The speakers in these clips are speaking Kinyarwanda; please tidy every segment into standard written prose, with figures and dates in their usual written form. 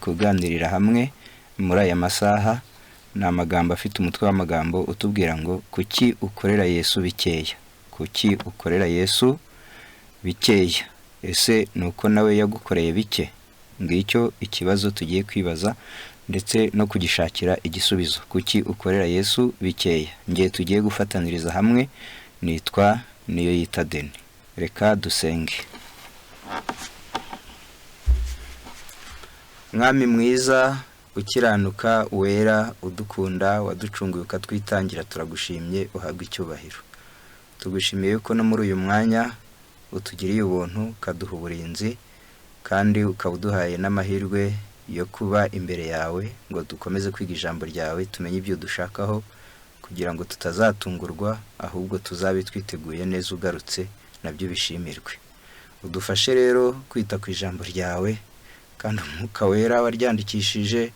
kuganirira hamwe muri aya masaha ni amagambo afite umutwe w'amagambo utubwira ngo kuki ukorera Yesu bikeya. Kuki ukorera Yesu bikeya? Ese nuko nawe yagukoreye bike? Ngicyo ikibazo tugiye kwibaza ndetse no kugishakira igisubizo. Kuki ukorera Yesu bikeya? Ngiye tugiye gufataniriza hamwe. Nitwa Niyoyita Deni. Reka dusenge. Mwami mwiza, ukiranuka, wera, udukunda, waducunguye ukatwitangira, turagushimye, uhabwe icyubahiro. Tugushimiye ko no muri uyu mwanya utugiriye ubuntu, kaduha uburinzi, kandi ukabuduhaye n'amahirwe yo kuba imbere yawe ngo dukomeze kwiga ijambo ryawe, tumenye ibyo dushakaho kugira ngo tutazatungurwa, ahubwo tuzabe twiteguye neza ugarutse, nabyo bishimirwe. Udufashe rero kwita ku ijambo ryawe, kandi Umwuka Wera waryandikishije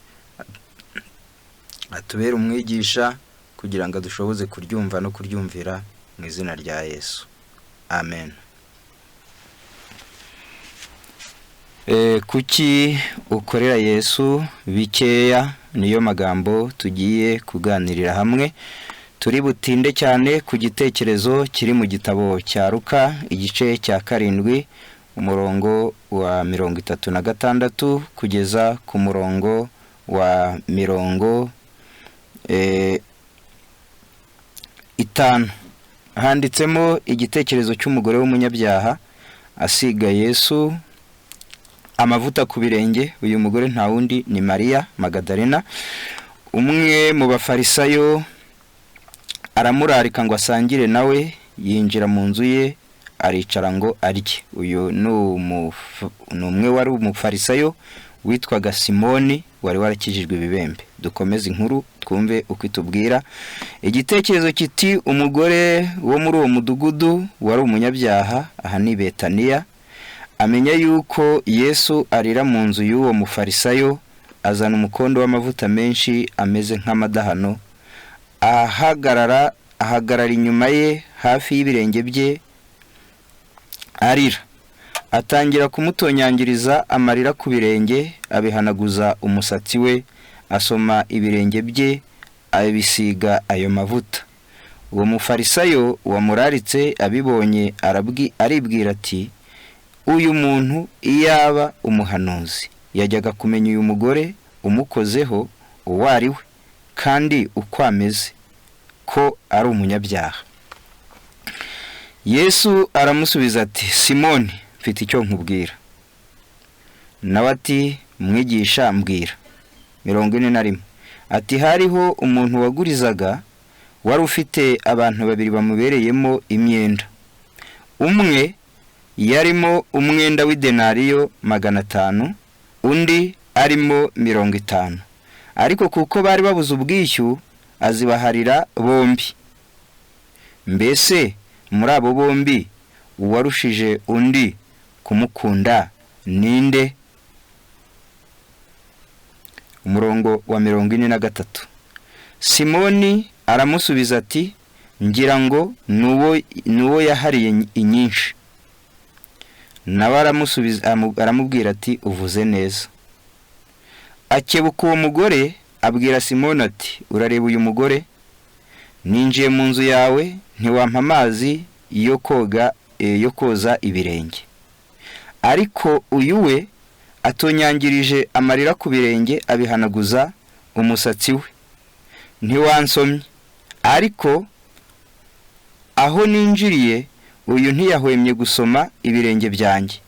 atubere umwigisha kugira ngo dushoboze kuryumva no kuryumvira mu izina rya Yesu. Amen. Kuki ukorera Yesu bikeya niyo magambo tugiye kuganirira hamwe. Turi butinde cyane ku gitekerezo kiri mu gitabo cya Luka igice cya 7 umurongo wa 36 kugeza ku murongo wa 50. Handitsemo igitekerezo cy'umugore w'umunyabyaha asiga Yesu amavuta ku birenge. Uyu mugore nta wundi ni Maria Magdalena. Umwe mu bafarisayo aramurarika ngo asangire nawe, yinjira mu nzu ye aricara ngo arye. Uyu ni umwe wari umufarisayo witwaga Simoni, wari warakijijwe ibibembe. Dukomeze inkuru twumve uko itubwira. Igitekerezo kiti umugore wo muri uwo mudugudu wari umunyabyaha, aha ni Betaniya, amenya yuko Yesu arira mu nzu y'uwo mufarisayo, azana umukondo w'amavuta menshi ameze nk'amadahano, ahagarara inyuma ye hafi y'ibirenge bye arira. Atangira kumutonyangiriza amarira ku birenge, abihanaguza umusatsi we, asoma ibirenge bye, abisiga ayo mavuta. Uwo mufarisayo wamuraritse abibonye aribwira ati, uyu muntu iyaba umuhanuzi yajyaga kumenya uyu mugore umukozeho uwo ari we, kandi uko ameze, ko ari umunyabyaha. Yesu aramusubiza ati, Simoni, mfite icyo nkubwira. Nawe ati, mwigisha, mbwira. 41. Ati, hariho umuntu wagurizaga, wari ufite abantu babiri bamubereyemo imyenda. Umwe yarimo umwenda w'idenariyo 500, undi arimo 50. Ariko kuko bari babuze ubwishyu, azibaharira bombi. Mbese muri abo bombi uwarushije undi kumukunda ninde? Umurongo wa 43. Simoni aramusubiza ati, ngira ngo nuwo yahariye inyinshi. Nawe aramubwira ati, uvuze neza. Akebuka uwo mugore abwira Simoni ati, urareba uyu mugore? Ninjiye mu nzu yawe, ntiwampa amazi yo koza ibirenge. Ariko uyu we atonyangirije amarira ku birenge, abihanaguza umusatsi we. Ntiwansomye. Ariko aho ninjiriye, uyu ntiyahwemye gusoma ibirenge byanjye.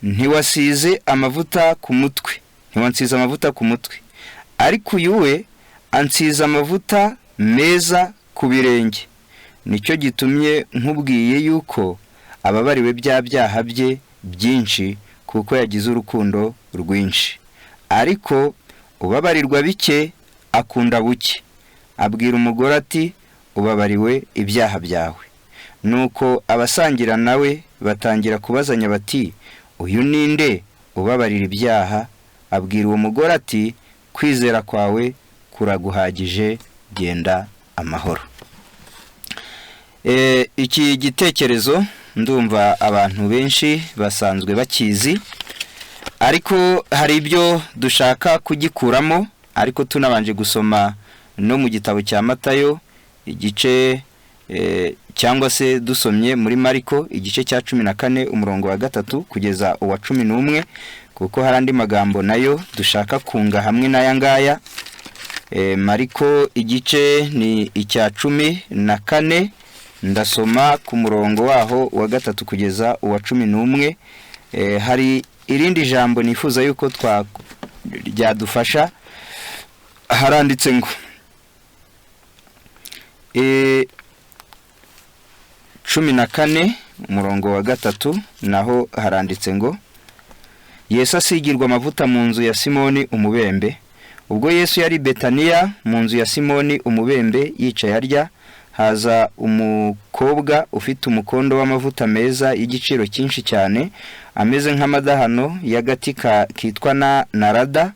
Ntiwansize amavuta ku mutwe. Ariko uyu we ansize amavuta meza ku birenge. Nicyo gitumye nkubwiye yuko ababariwe bya byaha bye byinshi, kuko yagize urukundo rwinshi. Ariko ubabarirwa bike akunda buke. Abwira umugore ati, ubabariwe ibyaha byawe. Nuko abasangira nawe batangira kubazanya bati, uyu ninde ubabarira ibyaha? Abwira uwo mugore ati, kwizera kwawe kuraguhagije, genda amahoro. Iki gitekerezo ndumva abantu benshi basanzwe bakizi, ariko hari ibyo dushaka kugikuramo, ariko tunabanje gusoma no mu gitabo cya Matayo igice cyangwa se dusomye muri Mariko igice cya 14 umurongo wa 3 kugeza uwa 11, kuko hari andi magambo nayo dushaka kunga hamwe n'aya ngaya. Mariko igice ni icya 14, ndasoma ku murongo waho wa 3 kugeza uwa 11. Hari irindi jambo nifuza yuko ryadufasha. Haranditse ngo 14 umurongo wa 3 naho haranditse ngo Yesu asigirwa amavuta mu nzu ya Simoni umubembe. Ubwo Yesu yari Betaniya mu nzu ya Simoni umubembe yicaye arya, haza umukobwa ufite umukondo w'amavuta meza y'igiciro cyinshi cyane, ameze nk'amadahano y'agati kitwa na narada.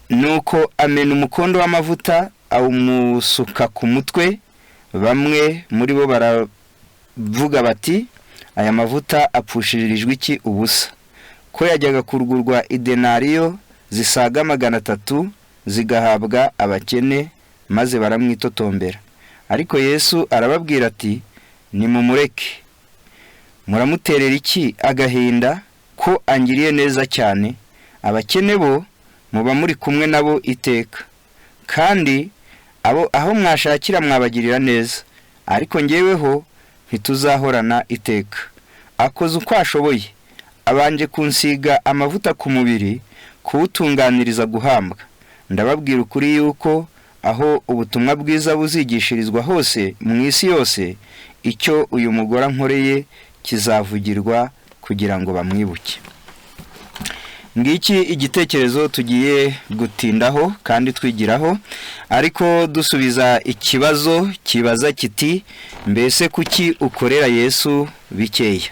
Nuko amena umukondo w'amavuta awumusuka ku mutwe. Bamwe muri bo baravuga bati, aya mavuta apfushirijwe iki ubusa, ko yajyaga kurugurwa idenariyo zisaga 300 zigahabwa abakene, maze baramwitotombera. Ariko Yesu arababwira ati, nimumureke, muramuterera iki agahinda, ko angiriye neza cyane? Abakene bo muba muri kumwe nabo iteka, kandi aho mwashakira mwabagirira neza, ariko ngeweho ntituzahorana iteka. Akoze uko ashoboye, abanje kunsiga amavuta ku mubiri, kuwutunganiriza guhambwa. Ndababwira ukuri yuko aho ubutumwa bwiza buzigishirizwa hose mu isi yose, icyo uyu mugore nkoreye kizavugirwa kugira ngo bamwibuke. Ngiki igitekerezo tugiye gutindaho kandi twigiraho, ariko dusubiza ikibazo kibaza kiti, mbese kuki ukorera Yesu bikeya?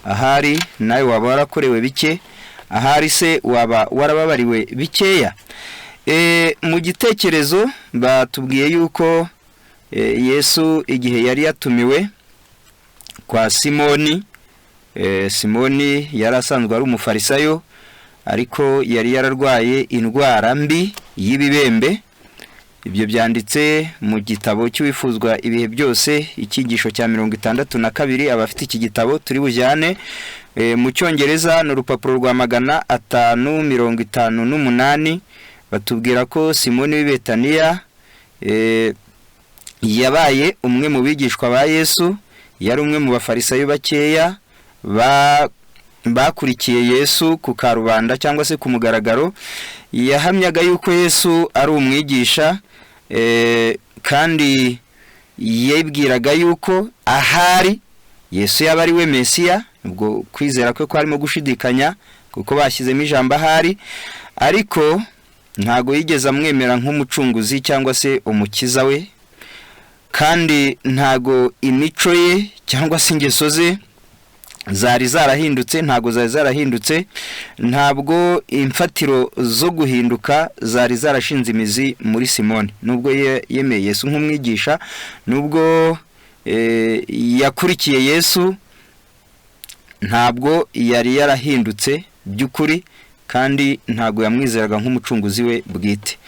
Ahari nawe waba warakorewe bike, ahari se waba warababariwe bikeya. Mu gitekerezo batubwiye yuko Yesu igihe yari yatumiwe kwa Simoni, Simoni yari asanzwe ari umufarisayo, ariko yari yararwaye indwara mbi y'ibibembe. Ibyo byanditse mu gitabo cy'Uwifuzwa ibihe byose, icyigisho cya 62. Abafite iki gitabo turi bujyane mu Cyongereza n'urupapuro rwa 558. Batubwira ko Simoni w'i Betaniya yabaye umwe mu bigishwa ba Yesu, yari umwe mu bafarisayo bakeya bakurikiye Yesu ku karubanda cyangwa se ku mugaragaro. Yahamyaga yuko Yesu ari umwigisha, kandi yibwiraga yuko ahari Yesu yaba ari we Mesiya. Ubwo kwizera kwe kwarimo gushidikanya, kuko bashyizemo ijambo ahari, ariko ntago yigeze amwemera nk'umucunguzi cyangwa se umukiza we, kandi ntago imico ye cyangwa se ingeso ze zari zarahindutse, ntago zari zarahindutse, ntabwo imfatiro zo guhinduka zari zarashinze imizi muri Simoni. Nubwo yemeye Yesu nk'umwigisha, nubwo yakurikiye Yesu, ntabwo yari yarahindutse by'ukuri, kandi ntago yamwizeraga nk'umucunguzi we bwite.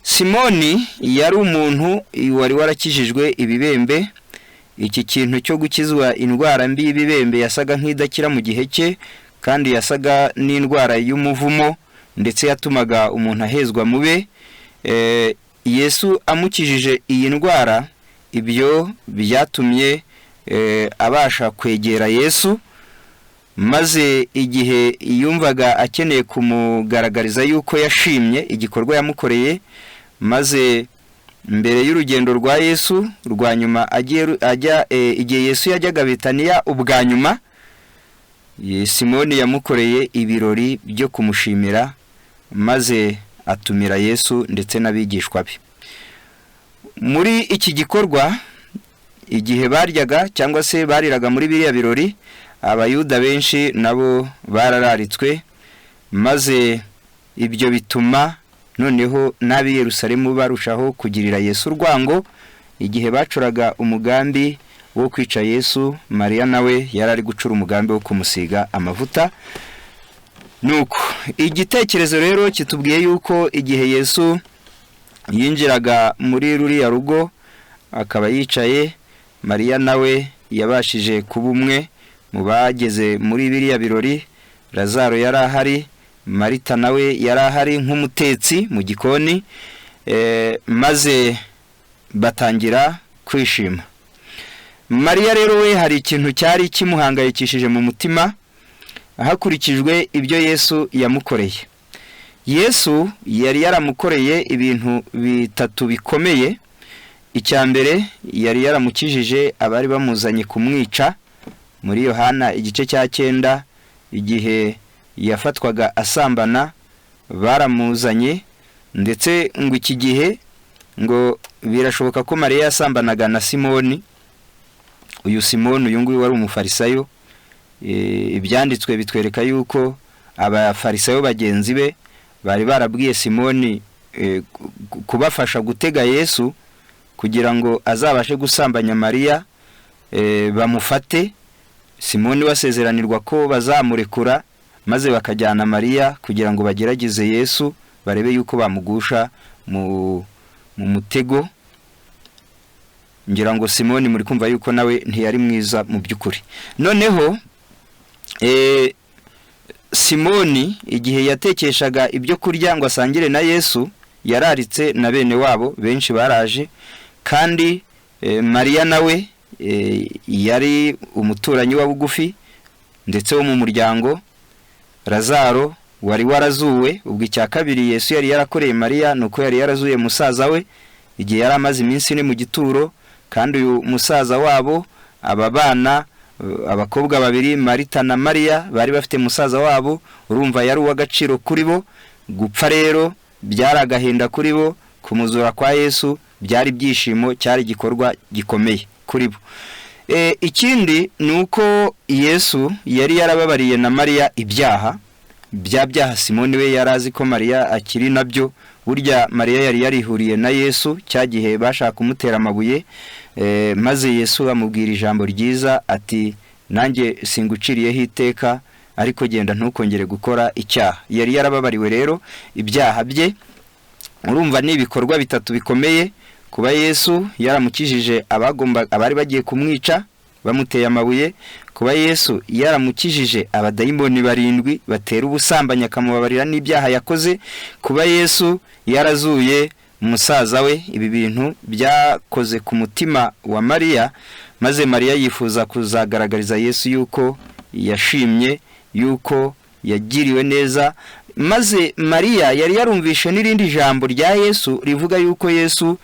Simoni yari umuntu wari warakijijwe ibibembe. Iki kintu cyo gukizwa indwara mbi y'ibibembe yasaga nk'idakira mu gihe cye, kandi yasaga n'indwara y'umuvumo, ndetse yatumaga umuntu ahezwa mube. Yesu amukijije iyi ndwara, ibyo byatumye abasha kwegera Yesu, maze igihe yumvaga akeneye kumugaragariza yuko yashimye igikorwa yamukoreye, maze mbere y'urugendo rwa Yesu rwa nyuma igihe Yesu yajyaga Betaniya ubwa nyuma, Simoni yamukoreye ibirori byo kumushimira, maze atumira Yesu ndetse n'abigishwa be. Muri iki gikorwa, igihe baryaga cyangwa se bariraga muri biriya birori, abayuda benshi nabo barararitswe, maze ibyo bituma noneho n'ab'i Yerusalemu barushaho kugirira Yesu urwango, igihe bacuraga umugambi wo kwica Yesu, Mariya nawe yarari gucura umugambi wo kumusiga amavuta. Nuko igitekerezo rero kitubwiye yuko igihe Yesu yinjiraga muri ruriya rugo akaba yicaye, Mariya nawe yabashije kuba umwe mu bageze muri biriya birori. Lazaro yari ahari, Marita nawe yari ahari nk'umutetsi mu gikoni, maze batangira kwishima. Mariya rero we hari ikintu cyari kimuhangayikishije mu mutima hakurikijwe ibyo Yesu yamukoreye. Yesu yari yaramukoreye ibintu bitatu bikomeye. Icya mbere, yari yaramukijije abari bamuzanye kumwica. Muri Yohana igice cya 9, igihe yafatwaga asambana baramuzanye, ndetse ngo iki gihe ngo birashoboka ko Mariya yasambanaga na Simoni. Uyu Simoni uyu nguyu wari umufarisayo. Ibyanditswe bitwereka yuko abafarisayo bagenzi be bari barabwiye Simoni kubafasha gutega Yesu kugira ngo azabashe gusambanya Mariya, bamufate. Simoni wasezeranirwa ko bazamurekura maze bakajyana Mariya kugira ngo bagerageze Yesu barebe yuko bamugusha mu mutego. Ngira ngo Simoni muri kumva yuko nawe ntiyari mwiza mu by'ukuri. Noneho Simoni igihe yatekeshaga ibyo kurya ngo asangire na Yesu, yararitse na bene wabo benshi baraje, kandi Mariya nawe yari umuturanyi wa bugufi ndetse wo mu muryango. Lazaro wari warazuwe. Ubwo icya kabiri Yesu yari yarakoreye Mariya nuko yari yarazuye musaza we igihe yari amaze iminsi ine mu gituro, kandi uyu musaza wabo, aba bana abakobwa babiri Marita na Mariya bari bafite musaza wabo, urumva yari uw'agaciro kuri bo. Gupfa rero byaragahinda kuri bo, kumuzura kwa Yesu byari byishimo, cyari gikorwa gikomeye kuri bo. Ikindi nuko Yesu yari yarababariye na Mariya ibyaha. Byaha Simoni we yarazi ko Mariya akiri nabyo. Burya Mariya yari yarihuriye na Yesu cyagihe bashaka kumutera amabuye, maze Yesu amubwira ijambo ryiza ati, nanjye singuciriyeho iteka, ariko genda ntukongere gukora icyaha. Yari yarababariwe rero ibyaha bye. Urumva ni ibikorwa bitatu bikomeye. Kuba Yesu yaramukijije abari bagiye kumwica bamuteye amabuye, kuba Yesu yaramukijije abadayimoni 7 batera ubusambanyi akamubabarira n'ibyaha yakoze, kuba Yesu yarazuye musaza we. Ibi bintu byakoze ku mutima wa Mariya, maze Mariya yifuza kuzagaragariza Yesu yuko yashimye, yuko yagiriwe neza. Maze Mariya yari yarumvishe n'irindi jambo rya Yesu rivuga yuko Yesu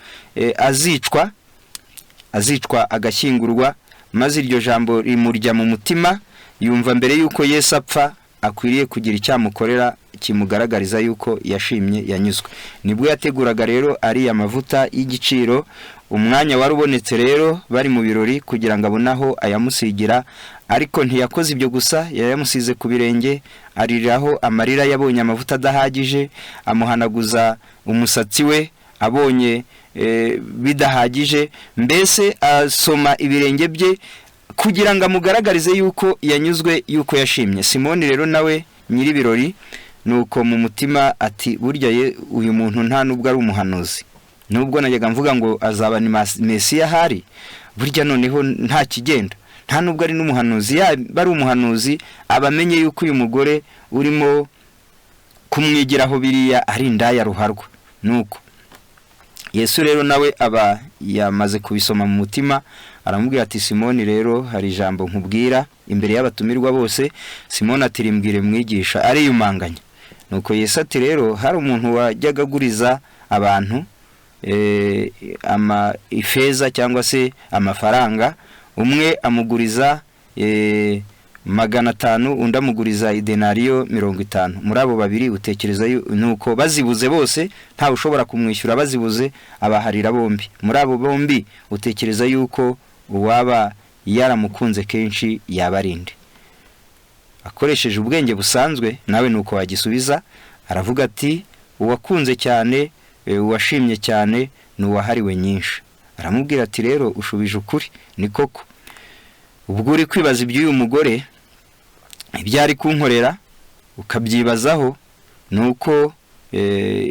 azicwa agashyingurwa, maze iryo jambo rimurya mu mutima. Yumva mbere yuko Yesu apfa akwiriye kugira icyamukorera kimugaragariza yuko yashimye, yanyuzwe. Nibwo yateguraga rero ari amavuta y'igiciro. Umwanya wari ubonetse rero bari mu birori kugira ngo abonaho ayamusigira, ariko ntiyakoze ibyo gusa, yayamusize ku birenge, ariraho amarira yabonye amavuta adahagije, amuhanaguza umusatsi we abonye bidahagije, mbese asoma ibirenge bye kugira ngo amugaragarize yuko yanyuzwe, yuko yashimye. Simoni rero nawe nyiri birori nuko mu mutima ati, burya uyu muntu nta nubwo ari umuhanuzi, nubwo najyaga mvuga ngo azaba ni Mesiya hari, burya noneho nta kigenda, nta nubwo ari n'umuhanuzi. Bari umuhanuzi abamenye yuko uyu mugore urimo kumwigiraho biriya ari indaya ruharwa. Nuko Yesu rero nawe aba yamaze kubisoma mu mutima, aramubwira ati, Simoni rero hari ijambo nkubwira imbere y'abatumirwa bose. Simoni ati, rimbwire mwigisha. Ariyumanganya. Nuko Yesu ati, rero hari umuntu wajyaga aguriza abantu ifeza cyangwa se amafaranga. Umwe amuguriza 500, undi amuguriza idenariyo 50. Muri abo babiri utekereza nuko bazibuze bose, nta ushobora kumwishyura, bazibuze abaharira bombi. Muri abo bombi utekereza yuko uwaba yaramukunze kenshi yabarinde? Akoresheje ubwenge busanzwe nawe nuko wagisubiza, aravuga ati, uwakunze cyane, uwashimye cyane, n'uwahariwe nyinshi. aramubwira ati rero ushubije ukuri, ni koko ubwo uri kwibaza iby'uyu mugore ibyo ari kunkorera ukabyibazaho, nuko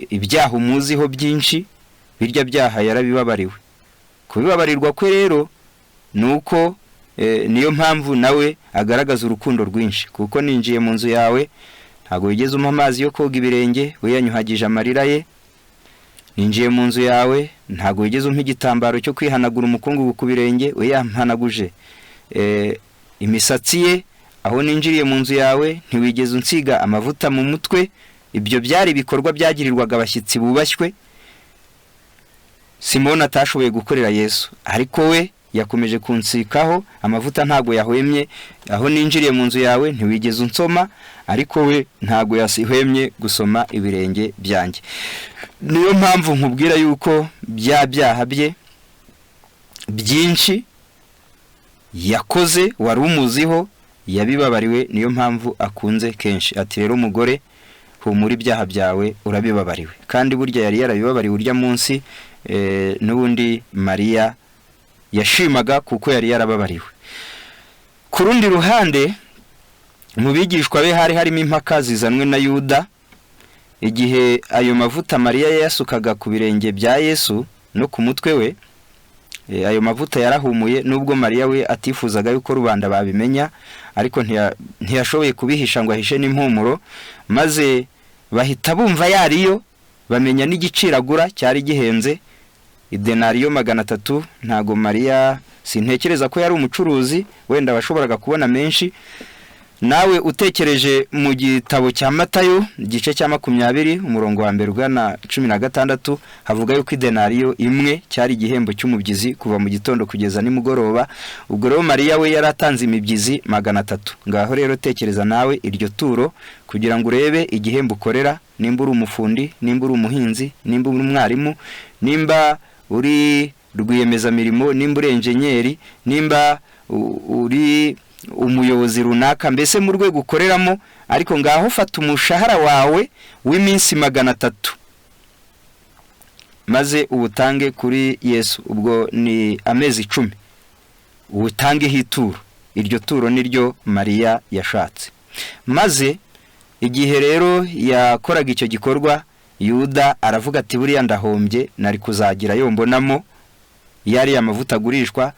ibyaha umuziho byinshi, birya byaha yarabibabariwe. Kubibabarirwa kwe rero nuko niyo mpamvu nawe agaragaza urukundo rwinshi, kuko ninjiye mu nzu yawe ntago wigeze umpa amazi yo koga ibirenge, we yanyuhagije amarira ye. Ninjiye mu nzu yawe ntago wigeze umpa igitambaro cyo kwihanagura umukungugu ku birenge, we yampanaguje imisatsi ye. Aho ninjiriye mu nzu yawe ntiwigeze unsiga amavuta mu mutwe. Ibyo byari ibikorwa byagirirwaga abashyitsi bubashywe Simoni atashoboye gukorera Yesu, ariko we yakomeje kunsikaho amavuta ntago yahwemye. Aho ninjiriye mu nzu yawe ntiwigeze unsoma, ariko we ntago yasihwemye gusoma ibirenge byanjye. Niyo mpamvu nkubwira yuko bya byaha bye byinshi yakoze wari umuziho yabibabariwe, niyo mpamvu akunze kenshi. Ati rero umugore, humura ibyaha byawe urabibabariwe. Kandi burya yari yarabibabariwe urya munsi, n'ubundi Mariya yashimaga kuko yari yarababariwe. Ku rundi ruhande, mu bigishwa be hari harimo impaka zizanwe na Yuda. Igihe ayo mavuta Mariya yasukaga ku birenge bya Yesu no ku mutwe we, ayo mavuta yarahumuye, nubwo Mariya we atifuzaga yuko rubanda babimenya, ariko ntiyashoboye kubihisha ngo ahishe n'impumuro, maze bahita bumva yariyo, bamenya n'igiciragura cyari gihenze, idenariyo 300. Ntago Mariya, sintekereza ko yari umucuruzi, wenda bashoboraga kubona menshi. Nawe utekereje mu gitabo cya Matayo igice cya 20 umurongo wa 1 ugana 16, havuga yuko idenariyo imwe cyari igihembo cy'umubyizi kuva mu gitondo kugeza nimugoroba. Ubwo rero Mariya we yaratanze imibyizi 300. Ngaho rero tekereza nawe iryo turo kugira ngo urebe igihembo ukorera, nimba uri umufundi, nimba uri umuhinzi, nimba uri umwarimu, nimba uri rwiyemeza mirimo, nimba uri enjenyeri, nimba uri umuyobozi runaka, mbese mu rwego ukoreramo. Ariko ngaho fata umushahara wawe w'iminsi 300 maze ubutange kuri Yesu. Ubwo ni amezi 10, ubutange hituro. Iryo turo niryo Mariya yashatse. Maze igihe rero yakoraga icyo gikorwa, Yuda aravuga ati buriya ndahombye, nari kuzagira yombonamo yari amavuta agurishwa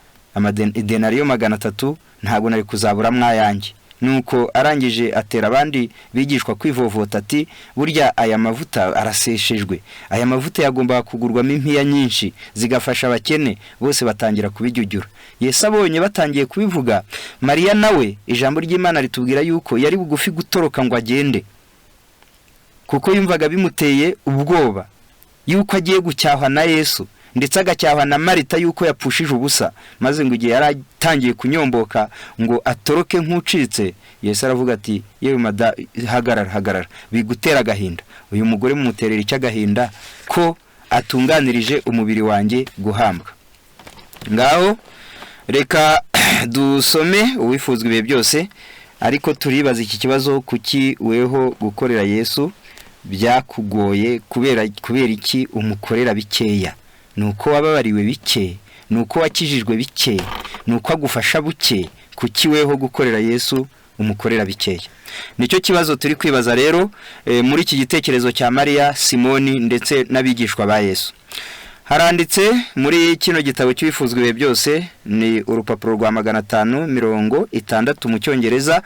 idenariyo 300, ntago nari kuzabura mwayanjye. Nuko arangije atera abandi bigishwa kwivovota ati burya aya mavuta araseshejwe, aya mavuta yagomba kugurwamo impiya nyinshi zigafasha abakene. Bose batangira kubijyujyura. Yesu abonye batangiye kubivuga, Mariya nawe ijambo ry'Imana ritubwira yuko yari bugufi gutoroka ngo agende, kuko yumvaga bimuteye ubwoba yuko agiye gucyahwa na Yesu, ndetse agacyahwa na Marita yuko yapfushije ubusa. Maze ngo igihe yaratangiye kunyomboka ngo atoroke nk'ucitse, Yesu aravuga ati yewe hagarara, bigutera agahinda. Uyu mugore mumuterera icy'agahinda ko atunganirije umubiri wanjye guhambwa. Ngaho reka dusome uwifuzwa ibihe byose, ariko turibaza iki kibazo, kuki weho gukorera Yesu byakugoye? kubera iki umukorera bikeya? Nuko wababariwe bike, nuko wakijijwe bike, nuko agufasha buke, kuki weho gukorera Yesu umukorera bikeya? Nicyo kibazo turi kwibaza rero muri iki gitekerezo cya Mariya, Simoni ndetse n'abigishwa ba Yesu. Haranditse muri kino gitabo cy'ibifuzwa ibihe byose, ni urupapuro rwa 560 mu Cyongereza,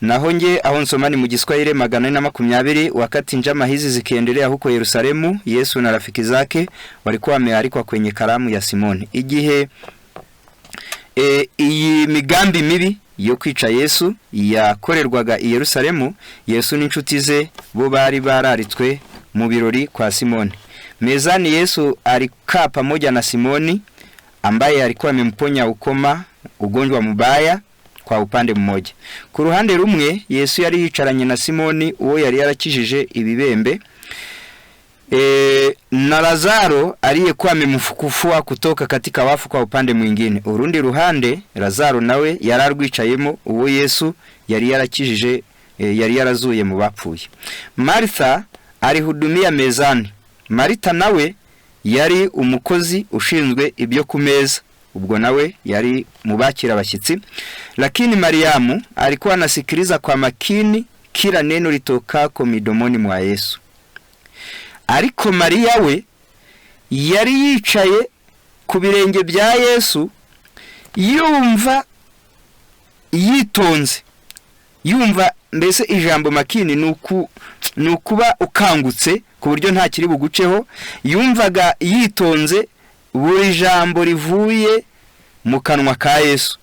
naho nge aho nsoma ni mu Giswahili 420. Wakati njama hizi zikiendelea huko Yerusalemu, Yesu na rafiki zake walikuwa wamealikwa kwenye karamu ya Simoni. Igihe iyi migambi mibi yo kwica Yesu yakorerwaga i Yerusalemu, Yesu n'inshuti ze bo bari bararitswe mu birori kwa Simoni. Mezani Yesu alikaa pamoja na Simoni ambaye alikuwa amemponya ukoma, ugonjwa mbaya kwa upande mmoja. Ku ruhande rumwe Yesu yari yicaranye na Simoni uwo yari yarakijije ibibembe, na Lazaro aliyekuwa amemfufua kutoka katika wafu kwa upande mwingine. Urundi ruhande Lazaro nawe yararwicayemo uwo Yesu yari yarakijije, yari yarazuye mu bapfuye. Martha alihudumia mezani. Marita nawe yari umukozi ushinzwe ibyo ku meza, ubwo nawe yari mubakira abashyitsi. Lakini Mariamu alikuwa anasikiliza kwa makini kila neno litokako midomoni mwa Yesu. Ariko Maria we yari yicaye ku birenge bya Yesu, yumva yitonze, yumva mbese ijambo makini nukuba ukangutse ku buryo nta kiri buguceho. Yumvaga yitonze buri jambo rivuye mu kanwa ka Yesu.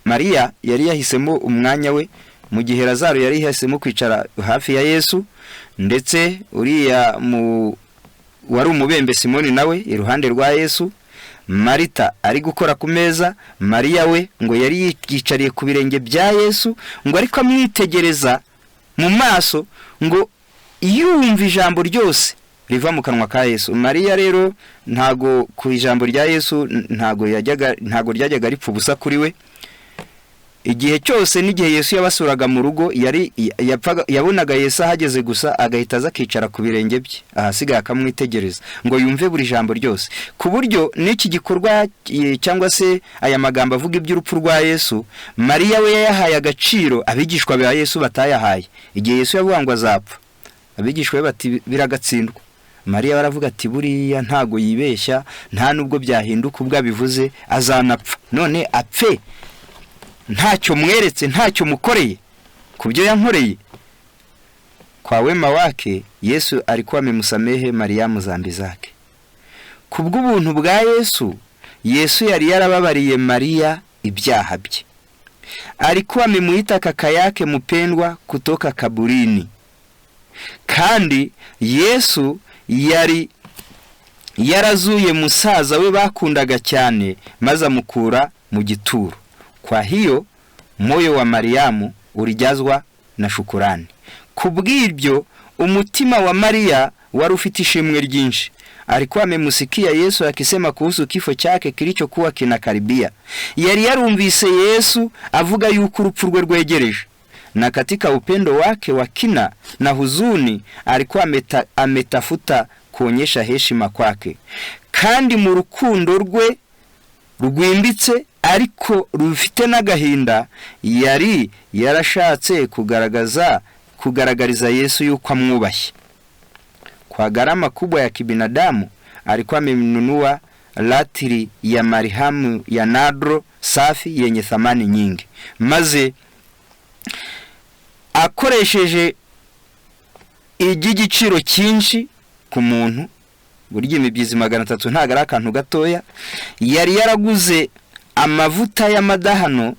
Maria yari yahisemo umwanya we, mu gihe Lazaro yari yahisemo kwicara hafi ya Yesu, ndetse uriya wari umubembe Simoni nawe iruhande rwa Yesu. Marita ari gukora ku meza, Maria we ngo yari yicariye ku birenge bya Yesu, ngo ariko amwitegereza mu maso, ngo yumva ijambo ryose riva mu kanwa ka Yesu. Maria rero ntago ku ijambo rya Yesu ntago ryajyaga ripfa ubusa kuri we. Igihe cyose n'igihe Yesu yabasuraga mu rugo, yabonaga Yesu ahageze gusa agahita aza akicara ku birenge bye, ahasigaye akamwitegereza ngo yumve buri jambo ryose. Ku buryo n'iki gikorwa cyangwa se aya magambo avuga iby'urupfu rwa Yesu, Maria we yahaye agaciro abigishwa ba Yesu batayahaye. Igihe Yesu yavuga ngo azapfa, abigishwa be bati biragatsindwa, Maria baravuga ati buriya ntago yibeshya, nta nubwo byahinduka ubwo abivuze azanapfa, none apfe ntacyo mweretse, ntacyo mukoreye kubyo yankoreye. Kwa wema wake Yesu alikuwa amemsamehe Mariamu dhambi zake. Kubw'ubuntu bwa Yesu, Yesu yari yarababariye Maria ibyaha bye. Alikuwa amemuita kaka yake mpendwa kutoka kaburini. Kandi Yesu yari yarazuye musaza we bakundaga cyane, maze amukura mu gituro. Kwa hiyo moyo wa Mariamu ulijazwa na shukurani. Kubw'ibyo umutima wa Maria wari ufite ishimwe ryinshi. Alikuwa amemusikia Yesu akisema kuhusu kifo chake kilichokuwa kinakaribia. Yari yarumvise Yesu avuga yuko urupfu rwe rwegereje, na katika upendo wake wa kina na huzuni alikuwa ametafuta kuonyesha heshima kwake. Kandi mu rukundo rwe rwimbitse ariko rufite n'agahinda, yari yarashatse kugaragariza Yesu yuko amwubashye. Kwa gharama kubwa ya kibinadamu alikuwa amenunua latiri ya marihamu ya nadro safi yenye thamani nyingi, maze akoresheje igiciro cyinshi ku muntu, burya imibyizi 300 ntago ari akantu gatoya. Yari yaraguze amavuta y'amadahano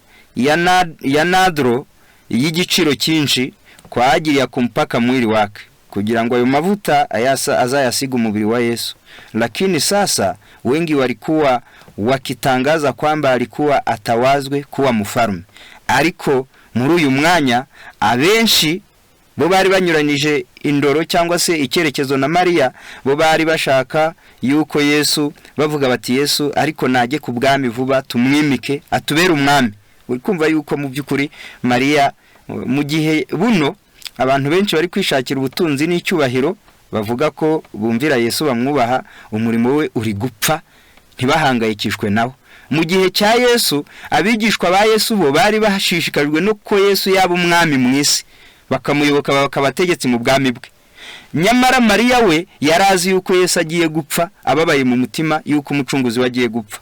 ya nadro y'igiciro cyinshi kwa ajili ya kumpaka mwili wake, kugira ngo ayo mavuta azayasiga umubiri wa Yesu. Lakini sasa wengi walikuwa wakitangaza kwamba alikuwa atawazwe kuwa mfalme. Ariko muri uyu mwanya abenshi bo bari banyuranije indoro cyangwa se icyerekezo na Maria, bo bari bashaka yuko Yesu, bavuga bati Yesu ariko naje ku bwami vuba tumwimike atubere umwami. Uri kumva yuko mu byukuri Maria mu gihe buno abantu benshi bari kwishakira ubutunzi n'icyubahiro, bavuga ko bumvira Yesu bamwubaha, umurimo we uri gupfa ntibahangayikishwe nawo. Mu gihe cya Yesu abigishwa ba Yesu bo bari bashishikajwe no ko Yesu yaba umwami mu isi, bakamuyoboka bakabategetsi mu bwami bwe. Nyamara Maria we yarazi yuko Yesu agiye gupfa, ababaye mu mutima yuko umucunguzi wagiye gupfa.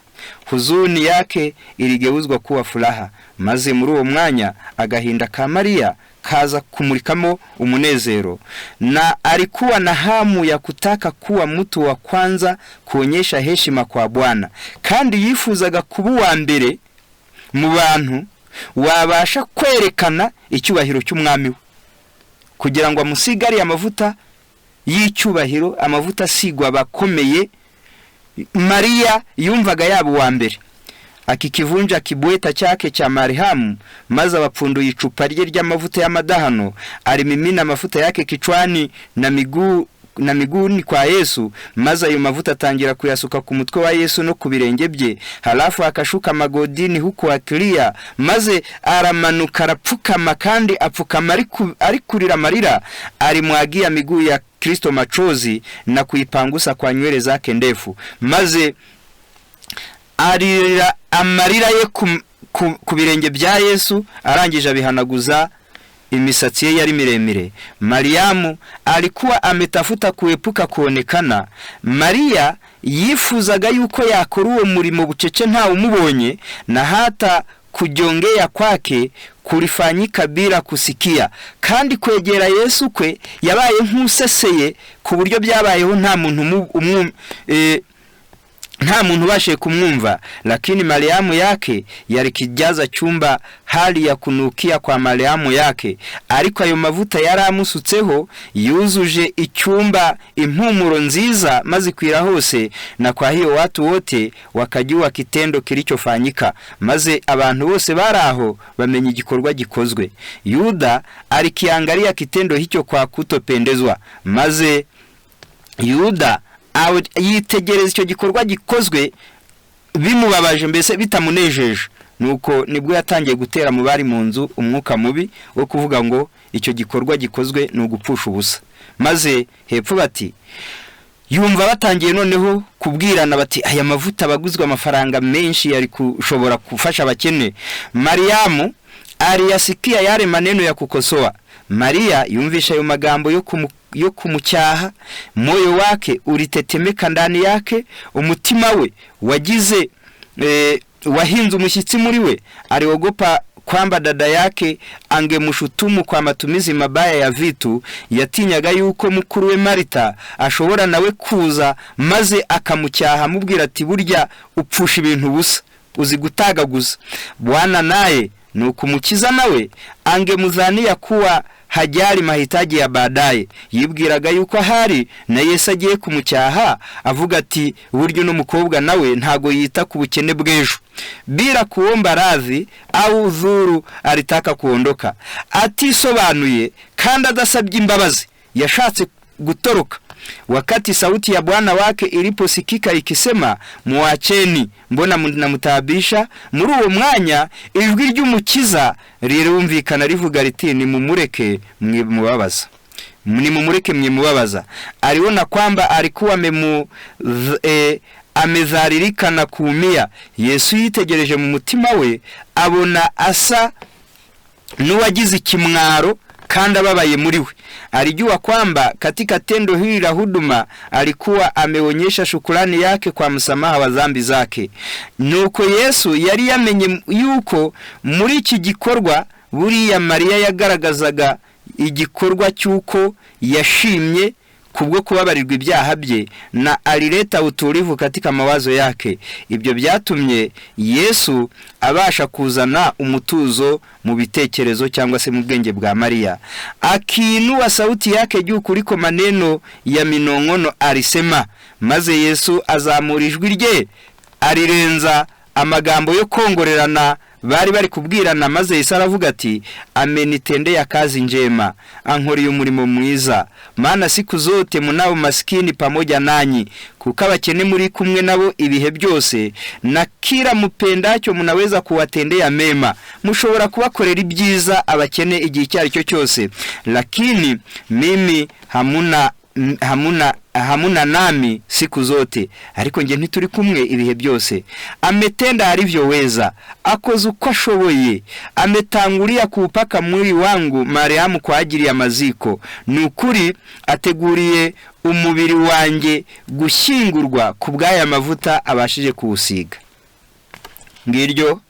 Huzuni yake iligeuzwa kuwa furaha, maze muri uwo mwanya agahinda ka Maria kaza kumurikamo umunezero, na alikuwa na hamu ya kutaka kuwa mtu wa kwanza kuonyesha heshima kwa Bwana, kandi yifuzaga kuba wa mbere mu bantu wabasha kwerekana icyubahiro cy'umwami we, kugira ngo amusigari amavuta y'icyubahiro, amavuta sigwa bakomeye. Maria yumvaga yabo wa mbere. Akikivunja kibweta cyake cha marihamu, maze abapfunduye icupa rye ry'amavuta y'amadahano, arimimina amafuta yake kichwani na miguuni kwa Yesu, maze ayo mavuta atangira kuyasuka ku mutwe wa Yesu no ku birenge bye. Halafu akashuka magodini huko akilia, maze aramanuka arapfukama, kandi apfukama ari kurira amarira, arimwagia miguu Kristo machozi na kuipangusa kwa nywele zake ndefu, maze arira amarira ye ku birenge bya Yesu, arangije abihanaguza imisatsi ye yari miremire. Mariamu alikuwa ametafuta kuepuka kuonekana. Maria yifuzaga yuko yakora uwo murimo bucece nta umubonye, na hata kujongea kwake kulifanyika bila kusikia, kandi kwegera Yesu kwe yabaye nk'useseye ku buryo byabayeho nta muntu bashe kumwumva. Lakini Mariamu yake yalikijaza chumba hali ya kunukia kwa Mariamu yake, ariko ayo mavuta yaramusutseho yuzuje icyumba impumuro nziza maze kwira hose, na kwa hiyo watu wote wakajua kitendo kilichofanyika, maze abantu bose baraho bamenye igikorwa gikozwe. Yuda alikiangalia kitendo hicho kwa kutopendezwa, maze Yuda yitegereza icyo gikorwa gikozwe bimubabaje, mbese bitamunejeje. Nuko nibwo yatangiye gutera mu bari mu nzu umwuka mubi wo kuvuga ngo icyo gikorwa gikozwe no gupfusha ubusa. Maze hepfo bati yumva batangiye noneho kubwirana bati aya mavuta baguzwe amafaranga menshi yari kushobora kufasha abakene. Mariamu aliyasikia yale maneno ya kukosoa. Maria yumvisha ayo magambo yo kumucyaha, moyo wake uritetemeka ndani yake, umutima we wagize wahinze umushyitsi muri we. Aliogopa kwamba dada yake angemushutumu kwa matumizi mabaya ya vitu. Yatinyaga yuko mukuru we Marita ashobora nawe kuza maze akamucyaha mubwira ati burya upfusha ibintu busa, uzi gutagaguza. Bwana naye nukumukiza nawe angemuzania kuwa hajali mahitaji ya baadaye. Yibwiraga yuko hari na Yesu agiye kumucyaha avuga ati buryo no mukobwa nawe ntago yita ku bukene bw'ejo. Bila kuomba radhi au udhuru alitaka kuondoka, atisobanuye kandi adasabye imbabazi yashatse gutoroka. Wakati sauti ya Bwana wake iliposikika ikisema muacheni, mbona mnamtaabisha, muri uwo mwanya ijwi ry'umukiza rirumvikana rivuga riti nimumureke mwimubabaza. Aliona kwamba alikuwa amedharirika na kuumia. Yesu yitegereje mu mutima we abona asa n'uwagize kimwaro kandi ababaye muri we. Alijua kwamba katika tendo hili la huduma alikuwa ameonyesha shukrani yake kwa msamaha wa dhambi zake. Nuko Yesu yari yamenye yuko muri iki gikorwa buriya Maria yagaragazaga igikorwa cyuko yashimye kubwo kubabarirwa ibyaha bye, na alileta utulivu katika mawazo yake. Ibyo byatumye Yesu abasha kuzana umutuzo mu bitekerezo cyangwa se mu bwenge bwa Maria. Akiinua sauti yake juu kuliko maneno ya minongono alisema, maze Yesu azamura ijwi rye arirenza amagambo yo kongorerana bari kubwirana, maze Yesu aravuga ati amenitendea kazi njema, ankoriye umurimo mwiza, maana siku zote munao maskini pamoja nanyi, kuko abakene muri kumwe nabo ibihe byose, na kila mupendacho munaweza kuwatendea mema. Mushobora kubakorera ibyiza abakene igihe cyari cyo cyose, lakini mimi hamuna nami siku zote, ariko nge ntituri kumwe ibihe byose. Ametenda alivyoweza, akoze uko ashoboye, ametangulia kuupaka mwili wangu Mariamu kwa ajili ya maziko. Nukuri ateguriye umubiri wanjye gushyingurwa kubwaya mavuta abashije kuusiga. Ngiryo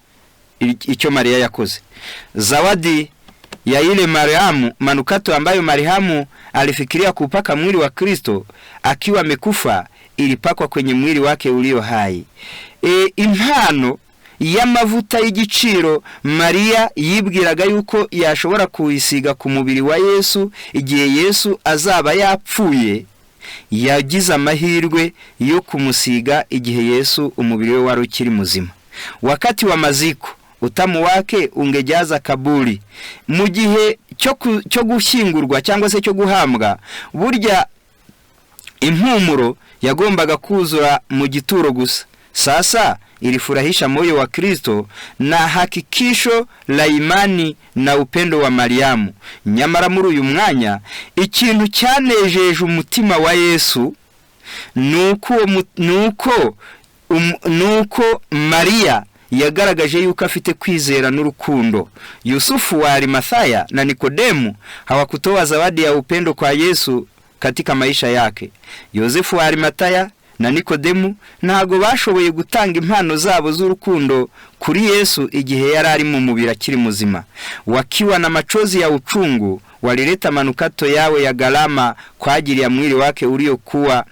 icyo Maria yakoze. Zawadi ya ile Mariamu, manukato ambayo Mariamu alifikiria kupaka mwili wa Kristo akiwa amekufa, ilipakwa kwenye mwili wake ulio hai. Impano y'amavuta y'igiciro Maria yibwiraga yuko yashobora kuisiga ku mubiri wa Yesu igihe Yesu azaba yapfuye, yagize amahirwe yo kumusiga igihe Yesu umubiri we wari ukiri muzima. Wakati wa maziko utamu wake ungejaza kaburi. Mu gihe cyo gushyingurwa cyangwa se cyo guhambwa, burya impumuro yagombaga kuzura mu gituro gusa, Sasa ilifurahisha moyo wa Kristo na hakikisho la imani na upendo wa Mariamu. Nyamara muri uyu mwanya ikintu cyanejeje umutima wa Yesu nuko Maria yagaragaje yuko afite kwizera n'urukundo. Yusufu wa Arimathaya na Nikodemu hawakutoa zawadi ya upendo kwa Yesu katika maisha yake. Yosefu wa Arimathaya na Nikodemu ntago bashoboye gutanga impano zabo z'urukundo kuri Yesu igihe yari ari mu mubiri akiri muzima. Wakiwa na machozi ya uchungu walileta manukato yawe ya gharama kwa ajili ya mwili wake uliokuwa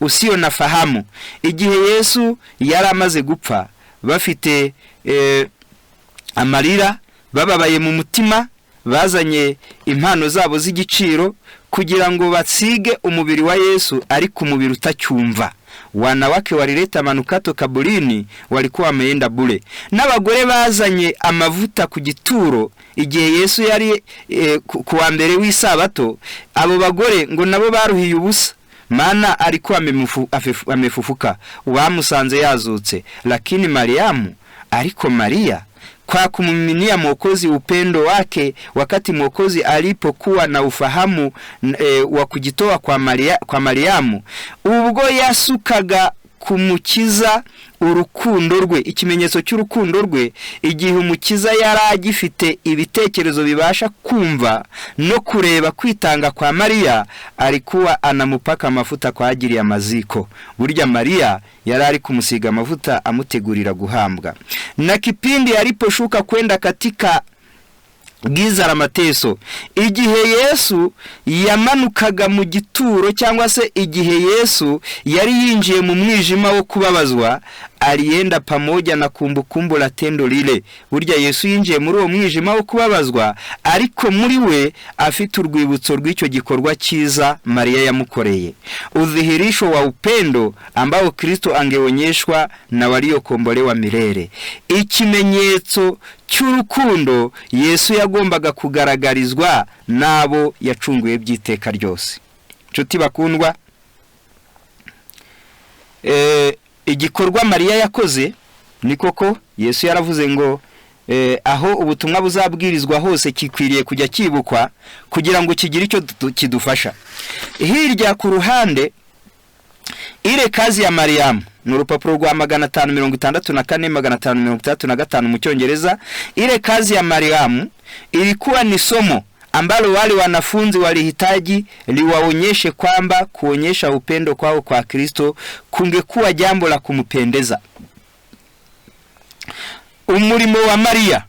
usio na fahamu. Igihe Yesu yari amaze gupfa, bafite amarira, bababaye mu mutima, bazanye impano zabo z'igiciro kugira ngo basige umubiri wa Yesu ariko umubiri utacyumva. Wanawake walileta manukato kaburini walikuwa wameenda bure. N'abagore bazanye amavuta ku gituro igihe Yesu yari kuwa mbere w'isabato. Abo bagore ngo nabo baruhiye ubusa, maana alikuwa amefufuka, wamusanze yazutse. Lakini Mariamu, aliko Maria, kwa kumiminia Mwokozi upendo wake wakati Mwokozi alipokuwa na ufahamu wa kujitoa kwa Mariamu, ubwo yasukaga kumukiza urukundo rwe, ikimenyetso cy'urukundo rwe, igihe umukiza yari agifite ibitekerezo bibasha kumva no kureba kwitanga kwa Maria, alikuwa anamupaka amafuta kwa ajili ya maziko. Burya Maria yari ari kumusiga amafuta amutegurira guhambwa. Na kipindi aliposhuka kwenda katika giza la mateso, igihe Yesu yamanukaga mu gituro cyangwa se igihe Yesu yari yinjiye mu mwijima wo kubabazwa, alienda pamoja na kumbukumbu la tendo lile. Burya Yesu yinjiye muri uwo mwijima wo kubabazwa, ariko muri we afite urwibutso rw'icyo gikorwa cyiza Maria yamukoreye, udhihirisho wa upendo ambao Kristo angeonyeshwa na waliokombolewa milele. Ikimenyetso cy'urukundo Yesu yagombaga kugaragarizwa nabo yacunguye by'iteka ryose. Nshuti bakundwa, igikorwa Maria yakoze ni koko Yesu yaravuze ngo aho ubutumwa buzabwirizwa hose kikwiriye kujya kibukwa kugira ngo kigire icyo kidufasha. Hirya ku ruhande ile kazi ya Mariamu mu rupapuro rwa 564 mu Cyongereza, ile kazi ya Mariamu ilikuwa ni somo ambalo wale wanafunzi walihitaji liwaonyeshe kwamba kuonyesha upendo kwao kwa Kristo kungekuwa jambo la kumpendeza. Umurimo wa Maria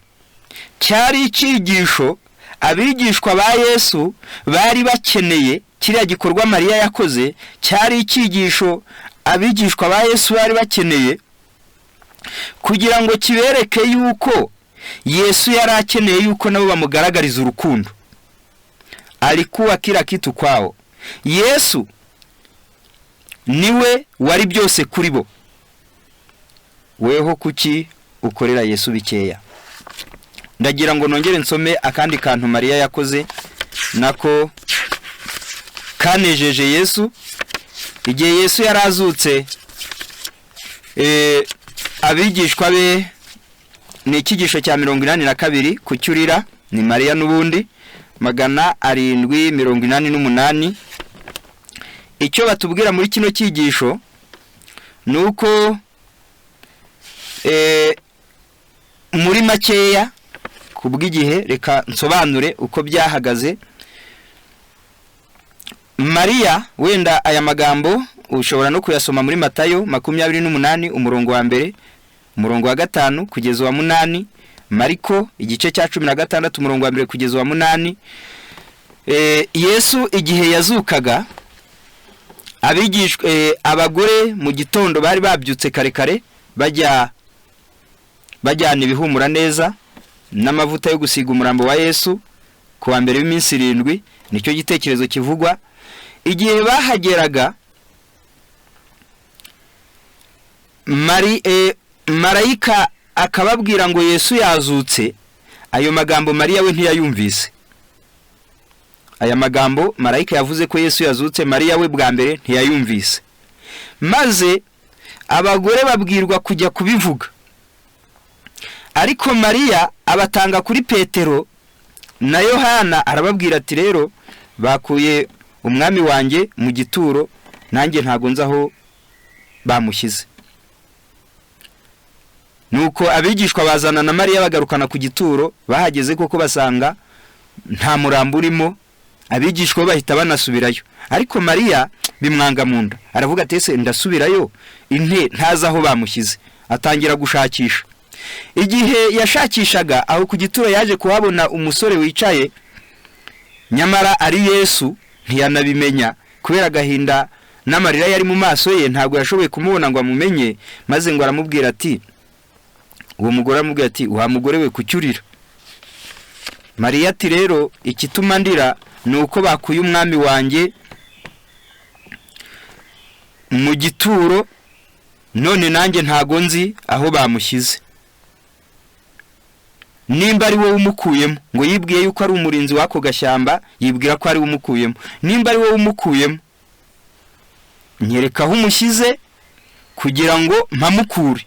cyari icyigisho abigishwa ba Yesu bari bakeneye. Kiriya gikorwa Maria yakoze cyari icyigisho abigishwa ba Yesu bari bakeneye kugira ngo kibereke yuko Yesu yari akeneye yuko nabo bamugaragariza urukundo. Alikuwa kila kitu kwao. Yesu niwe wari byose kuri bo. Weho kuki ukorera Yesu bikeya? Ndagira ngo nongere nsome akandi kantu Maria yakoze nako kanejeje Yesu. Igihe Yesu yarazutse, abigishwa be, ni ikigisho cya 82 kucyurira, ni Maria n'ubundi 788. Icyo batubwira muri kino cyigisho nuko muri makeya kubw'igihe reka nsobanure uko byahagaze. Maria, wenda aya magambo ushobora no kuyasoma muri Matayo 28 umurongo wa 1, umurongo wa 5 kugeza wa 8, Mariko igice cya 16 umurongo wa 1 kugeza wa 8. Yesu igihe yazukaga, abigishwa abagore mu gitondo bari babyutse kare bajyana ibihumura neza n'amavuta yo gusiga umurambo wa Yesu kuwa mbere w'iminsi 7. Nicyo gitekerezo kivugwa. Igihe bahageraga, marayika akababwira ngo Yesu yazutse. Ayo magambo Maria we ntiyayumvise. Aya magambo marayika yavuze ko Yesu yazutse, Maria we bwa mbere ntiyayumvise. maze abagore babwirwa kujya kubivuga. Ariko Mariya abatanga kuri Petero na Yohana, arababwira ati rero bakuye umwami wanjye mu gituro, nanjye ntago nzaho bamushyize. Nuko abigishwa bazana na Mariya bagarukana ku gituro, bahageze koko basanga nta murambo urimo, abigishwa bahita banasubirayo. Ariko Mariya bimwanga mu nda, aravuga ati ese ndasubirayo inte ntaza aho bamushyize. Atangira gushakisha. Igihe yashakishaga aho ku gituro yaje kuhabona umusore wicaye, nyamara ari Yesu. Ntiyanabimenya kubera agahinda n'amarira yari mu maso ye, ntabwo yashoboye kumubona ngo amumenye. Maze ngo aramubwira ati, uwo mugore aramubwira ati, wa mugore we kucyurira? Mariya ati rero ikituma ndira nuko bakuye umwami wanjye mu gituro, none nanjye ntago nzi aho bamushyize. Nimba ari wowe umukuyemo, ngo yibwiye yuko ari umurinzi wako gashyamba, yibwira ko ari umukuyemo. Nimba ari wowe umukuyemo, nyereka aho umushyize kugira ngo mpamukure.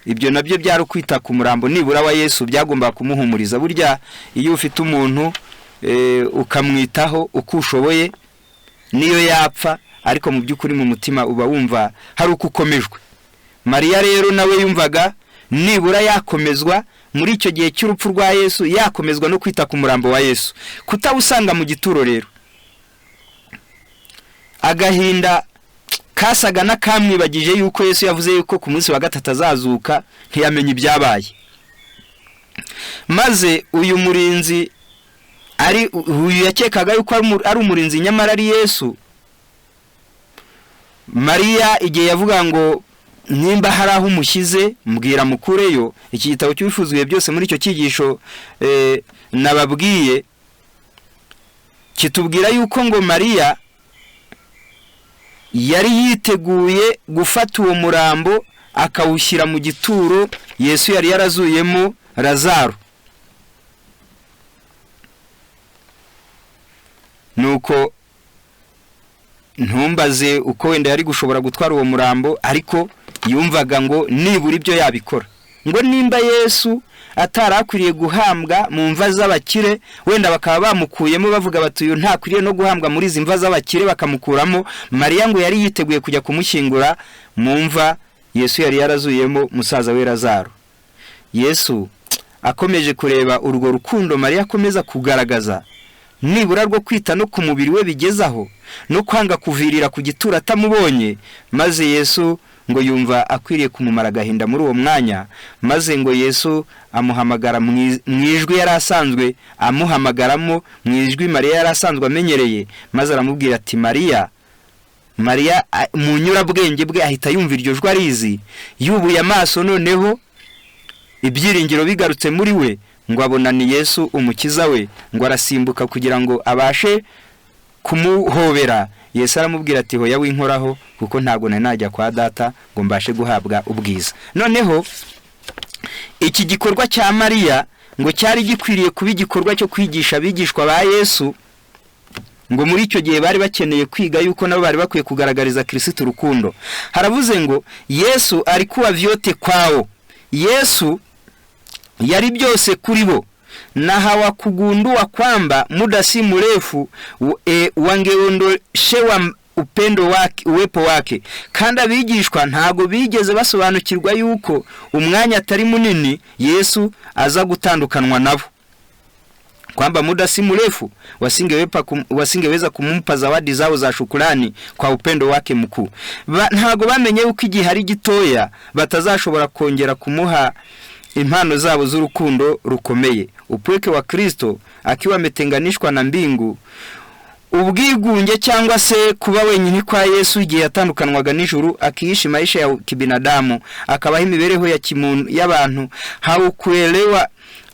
Ibyo nabyo byari kwita ku murambo nibura wa Yesu, byagomba kumuhumuriza. Burya iyo ufite umuntu ukamwitaho uko ushoboye, niyo yapfa ariko mu by'ukuri mu mutima uba wumva hari uko ukomejwe. Mariya rero nawe yumvaga nibura yakomezwa muri icyo gihe cy'urupfu rwa Yesu, yakomezwa no kwita ku murambo wa Yesu. Kutawusanga mu gituro rero, agahinda kasaga n'akamwibagije yuko Yesu yavuze yuko ku munsi wa gatatu azazuka, ntiyamenye ibyabaye. Maze uyu murinzi uyu yakekaga yuko ari umurinzi, nyamara ari Yesu. Mariya igihe yavuga ngo nimba hari aho umushyize mbwira mukureyo, iki gitabo cy'ubifuzuye byose muri icyo cyigisho nababwiye kitubwira yuko ngo Mariya yari yiteguye gufata uwo murambo akawushyira mu gituro Yesu yari yarazuyemo Lazaro. Nuko ntumbaze uko wenda yari gushobora gutwara uwo murambo, ariko yumvaga ngo nibura ibyo yabikora. Ngo nimba Yesu atarakwiriye guhambwa mu mva z'abakire, wenda bakaba bamukuyemo bavuga bati uyu ntakwiriye no guhambwa muri izi mva z'abakire, bakamukuramo. Mariya ngo yari yiteguye kujya kumushyingura mu mva Yesu yari yarazuyemo musaza we Lazaro. Yesu akomeje kureba urwo rukundo Mariya akomeza kugaragaza, nibura rwo kwita no ku mubiri we bigezaho, no kwanga kuvirira ku gituro atamubonye. Maze Yesu ngo yumva akwiriye kumumara agahinda muri uwo mwanya, maze ngo Yesu amuhamagara mu ijwi yari asanzwe amuhamagaramo, mu ijwi Mariya yari asanzwe amenyereye. Maze aramubwira ati Mariya. Mariya mu nyurabwenge bwe ahita yumva iryo jwi arizi, yubuye amaso, noneho ibyiringiro bigarutse muri we, ngo abona ni Yesu umukiza we. Ngo arasimbuka kugira ngo abashe kumuhobera. Yesu aramubwira ati hoya winkoraho, kuko ntago najya kwa data ngo mbashe guhabwa ubwiza. Noneho iki gikorwa cya Mariya ngo cyari gikwiriye kuba igikorwa cyo kwigisha abigishwa ba Yesu, ngo muri icyo gihe bari bakeneye kwiga yuko nabo bari bakwiye kugaragariza Kristo urukundo. Haravuze ngo Yesu alikuwa vyote kwao. Yesu yari byose kuri bo, na hawakugundua kwamba muda si mrefu wangeondoshewa upendo wake, uwepo wake. Kandi abigishwa ntago bigeze basobanukirwa yuko umwanya atari munini Yesu aza gutandukanwa nabo, kwamba muda si mrefu wasingeweza kumumpa zawadi zao za shukrani kwa upendo wake mkuu. Ntago bamenye yuko igihe hari gitoya batazashobora kongera kumuha impano zabo z'urukundo rukomeye. Upweke wa Kristo akiwa ametenganishwa na mbingu, ubwigunge cyangwa se kuba wenyine kwa Yesu igihe yatandukanwaga n'ijuru, akiishi maisha ya kibinadamu, akabaho imibereho ya kimuntu y'abantu,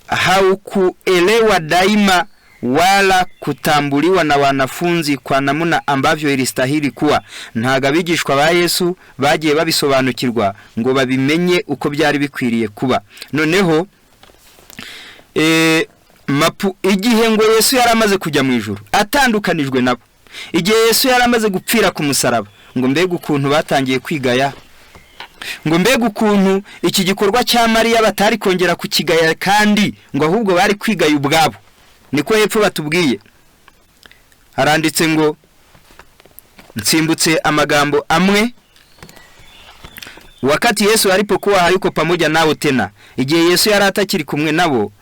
haukuelewa daima wala kutambuliwa na wanafunzi kwa namuna ambavyo ilistahili kuwa. Ntaga abigishwa ba Yesu bagiye babisobanukirwa ngo babimenye uko byari bikwiriye kuba. Noneho igihe ngo Yesu yaramaze kujya mu ijuru atandukanijwe nabo, igihe Yesu yaramaze gupfira ku musaraba, ngo mbega ukuntu batangiye kwigaya, ngo mbega ukuntu iki gikorwa cya Mariya batari kongera kukigaya kandi ngo ahubwo bari kwigaya ubwabo. Niko hepfo batubwiye, haranditse ngo, nsimbutse amagambo amwe, wakati Yesu alipokuwa hayuko pamoja nao tena. Igihe Yesu yari atakiri kumwe nabo,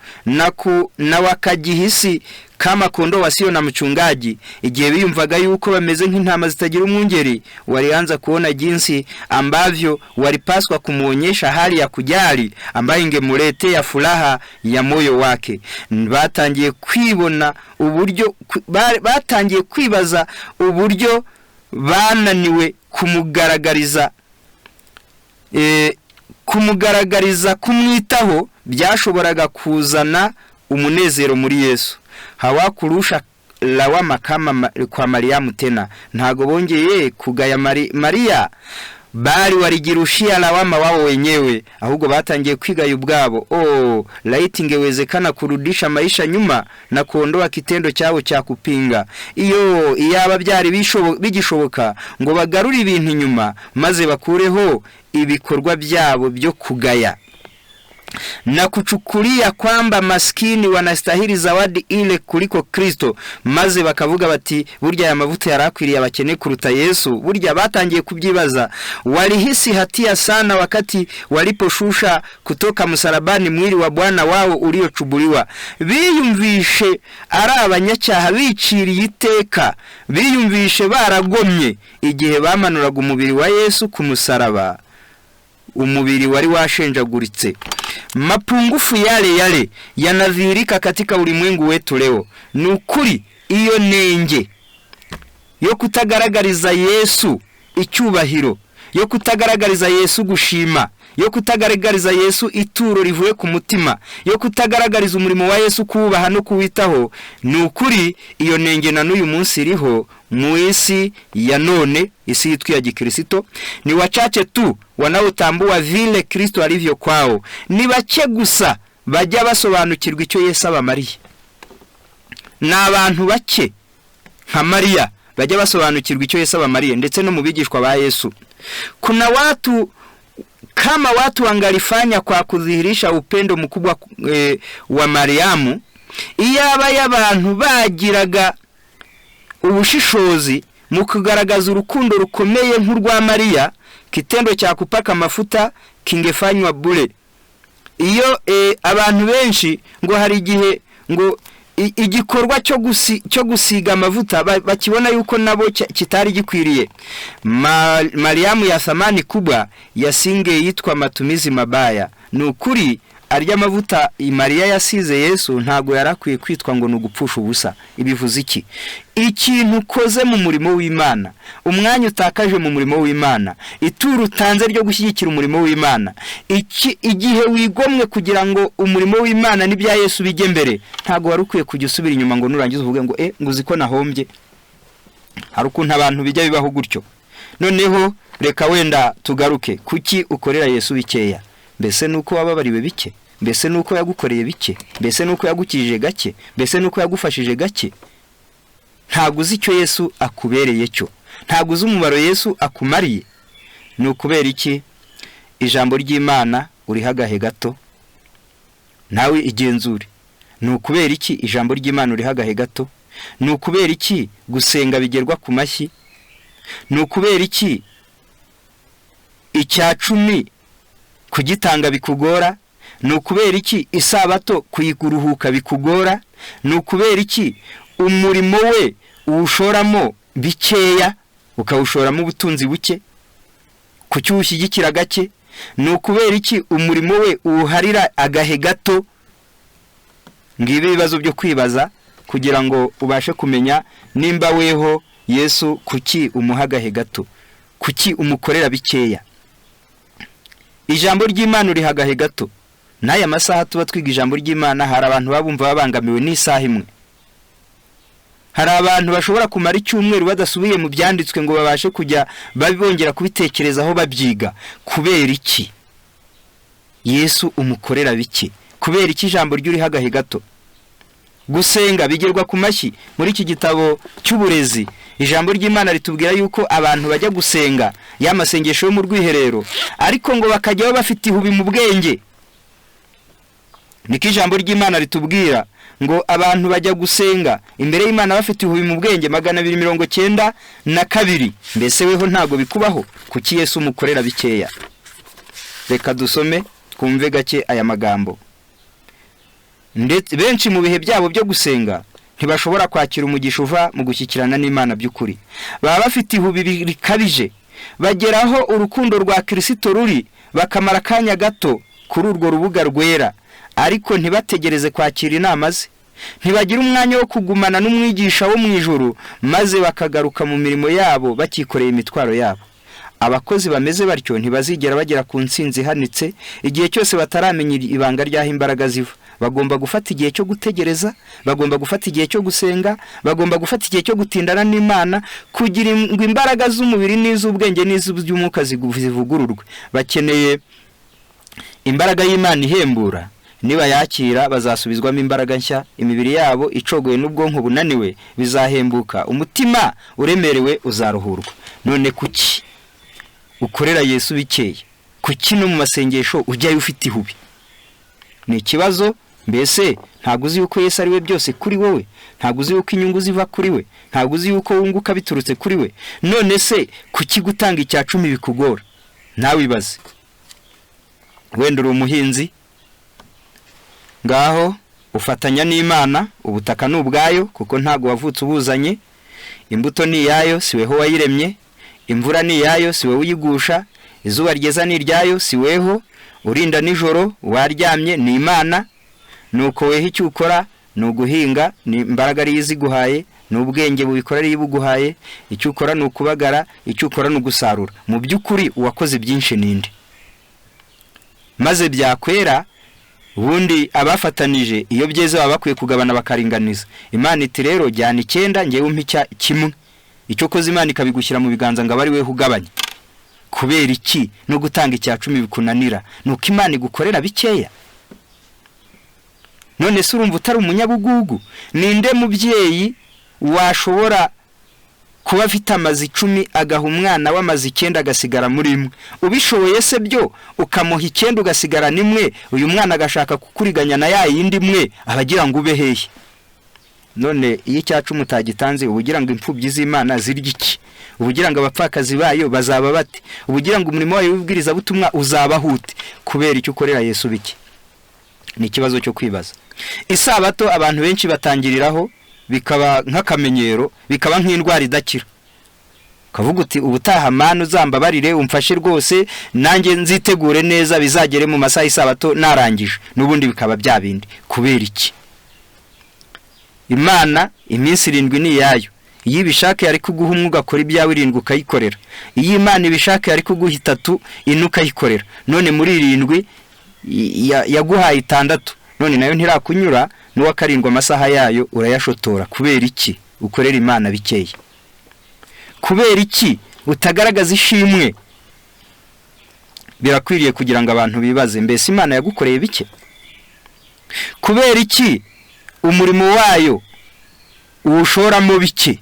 na wakajihisi kama kondoo wasio na mchungaji, igihe biyumvaga yuko bameze nk'intama zitagira umwungeri, walianza kuona jinsi ambavyo walipaswa kumuonyesha hali ya kujali ambayo ingemuletea furaha ya moyo wake. Batangiye kwibona uburyo, batangiye kwibaza uburyo bananiwe kumugaragariza kumwitaho byashoboraga kuzana umunezero muri Yesu. Hawakurusha lawama kama kwa Mariamu tena. Ntago bongeye kugaya Maria, bali walijirushia lawama wao wenyewe, ahubwo batangiye kwigaya ubwabo. Laiti ingewezekana kurudisha maisha nyuma na kuondoa kitendo cyabo cya kupinga. Iyaba byari bigishoboka ngo bagarure ibintu inyuma maze bakureho ibikorwa byabo byo kugaya na kuchukulia kwamba maskini wanastahili zawadi ile kuliko Kristo, maze bakavuga bati burya ya mavuta yarakwiriye abakene kuruta Yesu. Burya batangiye kubyibaza, walihisi hatia sana wakati waliposhusha kutoka msalabani mwili wa Bwana wao uliochubuliwa. Biyumvishe ari abanyacyaha biciriye iteka, biyumvishe baragomye igihe bamanuraga umubiri wa Yesu ku musaraba, umubiri wari washenjaguritse. Mapungufu yale yanadhihirika katika ulimwengu wetu leo. Nukuri iyo nenge yo kutagaragariza Yesu icyubahiro, yo kutagaragariza Yesu gushima, yo kutagaragariza Yesu ituro rivuye ku mutima, yo kutagaragariza umurimo wa Yesu kubaha no kuwitaho. Nukuri iyo nenge na n'uyu munsi iriho mu isi ya none, isi yitwa ya Gikristo. Ni wachache tu wanaotambua vile Kristo alivyo kwao. Ni bake gusa bajya basobanukirwa icyo Yesu abamariye. Na abantu bake nka Maria bajya basobanukirwa icyo Yesu abamariye, ndetse no mu bigishwa ba Yesu. Kuna watu kama watu wangalifanya kwa kudhihirisha upendo mkubwa wa Mariamu, iyaba y'abantu bagiraga ubushishozi mu kugaragaza urukundo rukomeye nk'urwa Maria, kitendo cya kupaka amafuta kingefanywa bure. Iyo abantu benshi ngo hari igihe ngo igikorwa cyo gusiga amavuta bakibona yuko nabo kitari gikwiriye. Mariamu ya thamani kubwa yasinge yitwa matumizi mabaya. Nukuri arya amavuta Maria yasize Yesu ntago yarakwiye kwitwa ngo nugupfusha ubusa. Ibivuze iki? Ikintu koze mu murimo w'Imana, umwanya utakaje mu murimo w'Imana, ituru utanze ryo gushyigikira umurimo w'Imana, igihe wigomwe kugira ngo umurimo w'Imana n'ibya Yesu bijye mbere, ntago warukwiye kujya usubira inyuma ngo nurangiza uvuge ngo nguzi ko nahombye. Hari ukuntu abantu bijya bibaho gutyo. Noneho reka wenda tugaruke kuki ukorera Yesu bikeya. Mbese nuko wababariwe bike? Mbese nuko yagukoreye bike? Mbese nuko yagukijije gake? Mbese nuko yagufashije gake? Ntago uzi icyo Yesu akubereye cyo, ntago uzi umubaro Yesu akumariye. Nukubera iki? Ijambo ry'Imana urihagahe gato nawe igenzure. Nukubera iki? Ijambo ry'Imana urihagahe gato. Nukubera iki? Gusenga bigerwa ku mashyi. Nukubera iki? Icya 10 kugitanga bikugora. Nukubera iki? Isabato kuyiguruhuka bikugora. Nukubera iki? Umurimo we uwushoramo bikeya ukawushoramo ubutunzi buke, kucyushyigikira gake. Nukubera iki? Umurimo we uharira agahe gato. Ngibi bibazo byo kwibaza kugira ngo ubashe kumenya nimba weho Yesu kuki umuhagahe gato, kuki umukorera bikeya. Ijambo ry'Imana urihagahe gato. N'aya masaha tuba twiga ijambo ry'Imana hari abantu babumva babangamiwe n'isaha imwe. Hari abantu bashobora kumara icyumweru badasubiye mu byanditswe ngo babashe kujya babongera kubitekerezaho babyiga. Kubera iki? Yesu umukorera biki? Kubera iki ijambo ry'urihagahe gato? Gusenga bigerwa ku mashyi. Muri iki gitabo cy'uburezi ijambo ry'Imana ritubwira yuko abantu bajya gusenga ya masengesho yo mu rwiherero, ariko ngo bakajyaho bafite ihubi mu bwenge. Niko ijambo ry'Imana ritubwira ngo abantu bajya gusenga imbere y'Imana bafite ihubi mu bwenge 292. Mbese weho ntago bikubaho? Kuki Yesu umukorera bikeya? Reka dusome twumve gake aya magambo. Ndetse benshi mu bihe byabo byo gusenga ntibashobora kwakira umugisha uva mu gushyikirana n'Imana by'ukuri. Baba bafite ihubi bikabije, bageraho urukundo rwa Kristo ruri, bakamara kanya gato kuri urwo rubuga rwera, ariko ntibategereze kwakira inama ze. Ntibagira umwanya wo kugumana n'umwigisha wo mu ijuru, maze bakagaruka mu mirimo yabo bakikoreye imitwaro yabo. Abakozi bameze batyo ntibazigera bagera ku ntsinzi ihanitse igihe cyose bataramenya ibanga ry'aho imbaraga ziva. Bagomba gufata igihe cyo gutegereza, bagomba gufata igihe cyo gusenga, bagomba gufata igihe cyo gutindana n'Imana kugira ngo imbaraga z'umubiri n'iz'ubwenge n'iz'umwuka zivugururwe. Bakeneye imbaraga y'Imana ihembura. Niba yakira bazasubizwamo imbaraga nshya, imibiri yabo icogoye n'ubwonko bunaniwe bizahembuka, umutima uremerewe uzaruhurwa. None kuki ukorera Yesu bikeye? Kuki no mu masengesho ujyayo ufite ihubi? Ni ikibazo. Mbese ntago uzi yuko Yesu ari we byose kuri wowe? Ntago uzi yuko inyungu ziva kuri we? Ntago uzi yuko wunguka biturutse kuri we? None se kuki gutanga icya 10 bikugora? Nawe ibaze. Wenda uri umuhinzi, ngaho ufatanya n'Imana, ubutaka n'ubwayo kuko ntago wavutse ubuzanye, imbuto ni yayo siweho wayiremye, imvura ni yayo siwe uyigusha, izuba ryeza ni ryayo siweho, urinda nijoro waryamye ni Imana. Nuko wehe icyo ukora ni uguhinga, ni imbaraga ari iziguhaye, ni ubwenge bubikorera yibuguhaye. Icyo ukora ni ukubagara, icyo ukora ni ugusarura. Mu by'ukuri uwakoze byinshi ninde? Maze byakwera ubundi abafatanije iyo byeze baba bakwiye kugabana bakaringaniza. Imana iti rero jyana 9 ngewe umpa kimwe. Icyo koze Imana ikabigushyira mu biganza ngo abari we ugabanya. Kubera iki no gutanga icya 10 bikunanira? Nuko Imana igukorera bikeya. None se urumva utari umunyabugugu? Ninde mubyeyi washobora kuba afite amazi 10 agaha umwana w'amazi 9 agasigara muri imwe? Ubishoboye se byo ukamuha 9 ugasigara nimwe, uyu mwana agashaka kukuriganya na ya yindi imwe, abagira ngo ube hehe? None iyo icya 10 utagitanze ubugira ngo impfubyi z'Imana zirya iki? Ubugira ngo abapfakazi bayo bazaba bate? Ubugira ngo umurimo wayo w'ubwiriza butumwa uzaba hute? Kubera icyo ukorera Yesu biki? Ni ikibazo cyo kwibaza. Isabato abantu benshi batangiriraho bikaba nk'akamenyero, bikaba nk'indwara idakira. Kavuga uti ubutaha Mana uzambabarire umfashe rwose nanjye nzitegure neza bizagere mu masaha isabato narangije. Nubundi bikaba bya bindi. Kubera iki? Imana iminsi 7 ni yayo. Iyi bishaka yari kuguha umwuga akora ibyawe 7 ukayikorera. Iyi Imana ibishaka yari kuguha 3 inuka yikorera. None muri 7 yaguhaye 6, none nayo ntirakunyura, n'uwa 7 amasaha yayo urayashotora. Kubera iki ukorera Imana bikeye? Kubera iki utagaragaza ishimwe? Birakwiriye kugira ngo abantu bibaze, mbese Imana yagukoreye bike? Kubera iki umurimo wayo ushoramo bike?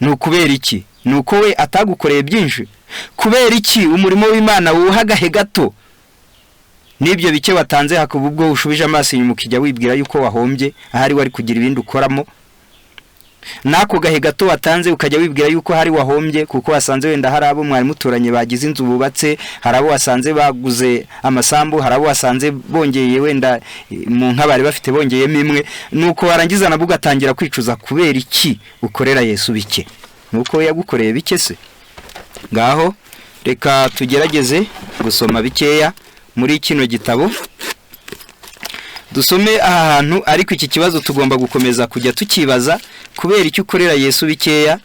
Nukubera iki? Nuko we atagukoreye byinshi? Kubera iki umurimo w'Imana wuhagahe gato? Nibyo bike watanze hakuba ubwo ushubije amaso inyuma ukijya wibwira yuko wahombye, ahari wari kugira ibindi ukoramo. Nako gahe gato watanze ukajya wibwira yuko hari wahombye kuko wasanze wenda hari abo mwari muturanye bagize inzu bubatse, hari abo wasanze baguze amasambu, hari abo wasanze bongeye wenda mu nkabari bafite bongeyemo imwe. Nuko warangiza nabwo ugatangira kwicuza. Kubera iki ukorera Yesu bike? Nuko yagukoreye bike se? Ngaho reka tugerageze gusoma bikeya muri kino gitabo. Dusome aha hantu, ariko iki kibazo tugomba gukomeza kujya tukibaza. Kubera icyo ukorera Yesu bikeya?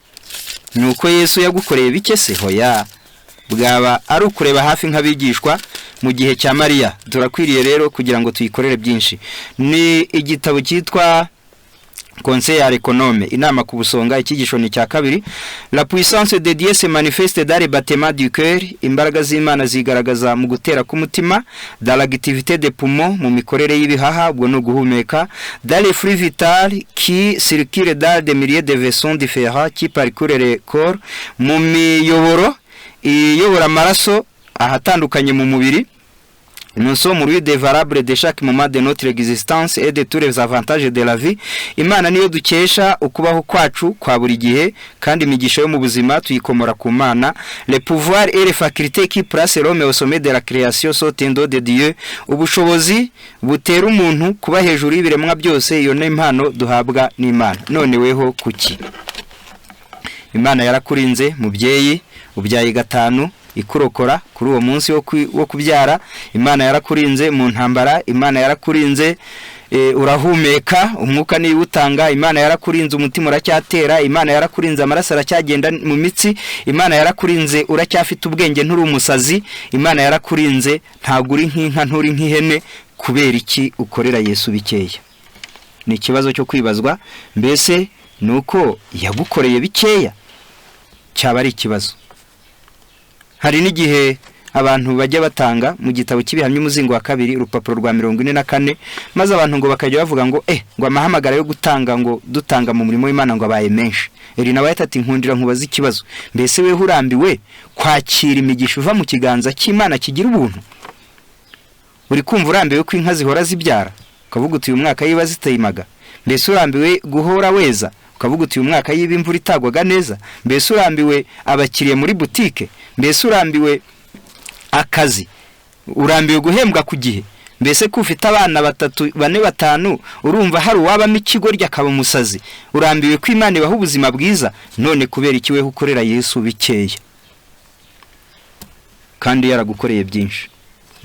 Nuko Yesu yagukoreye bike se? Hoya, bwaba ari ukureba hafi nk'abigishwa mu gihe cya Mariya. Turakwiriye rero kugira ngo tuyikorere byinshi. Ni igitabo cyitwa Conseil économe inama ku busonga ikigisho ni cya kabiri. La puissance de Dieu se manifeste dans les battements du cœur, imbaraga z'Imana zigaragaza mu gutera k'umutima, dans l'activité des poumons mu mikorere y'ibihaha ubwo no guhumeka, dans les flux vitaux qui circulent dans des milliers de vaisseaux différents qui parcourent le corps, mu miyoboro iyobora amaraso ahatandukanye mu mubiri. Nous sommes rues des variables de chaque moment de notre existence et de tous les avantages de la vie. Imana niyo dukesha ukubaho kwacu kwa buri gihe kandi imigisha yo mu buzima tuyikomora ku Mana. Les pouvoirs et les facultés qui placent l'homme au sommet de la création sont un don de Dieu. Ubushobozi butera umuntu kuba hejuru y'ibiremwa byose, iyo ni impano duhabwa n'Imana. None weho kuki? Imana yarakurinze mubyeyi ubyaye gatanu ikurokora kuri uwo munsi wo kubyara. Imana yarakurinze mu ntambara. Imana yarakurinze urahumeka, umwuka ni utanga. Imana yarakurinze umutima uracyatera. Imana yarakurinze amaraso aracyagenda mu mitsi. Imana yarakurinze uracyafite ubwenge nturi umusazi. Imana yarakurinze ntago uri nk'inka nturi nk'ihene. Kubera iki ukorera Yesu bikeya? Ni ikibazo cyo kwibazwa. Mbese nuko yagukoreye bikeya? Cyaba ari ikibazo. Hari n'igihe abantu bajya batanga mu gitabo cy'ibihamya umuzingo wa kabiri urupapuro rwa 44, maze abantu ngo bakajya bavuga ngo ngo amahamagara yo gutanga ngo dutanga mu murimo w'Imana ngo abaye menshi. Nawe yatati nkundira nkubaza ikibazo, mbese we hurambiwe kwakira imigisha uva mu kiganza cy'Imana kigira ubuntu? Uri kumva urambiwe ko inka zihora zibyara ukavuga uti uyu mwaka yiba zitayimaga? Mbese urambiwe guhora weza ukavuga uti uyu mwaka yiba imvura itagwaga neza? Mbese urambiwe abakiriye muri boutique? Mbese urambiwe akazi? Urambiwe guhembwa ku gihe? Mbese ko ufite abana 3 4 5 urumva hari uwabamo ikigorya akaba umusazi? Urambiwe ko Imana ibaha ubuzima bwiza? None kubera iki we ukorera Yesu bikeya kandi yaragukoreye byinshi?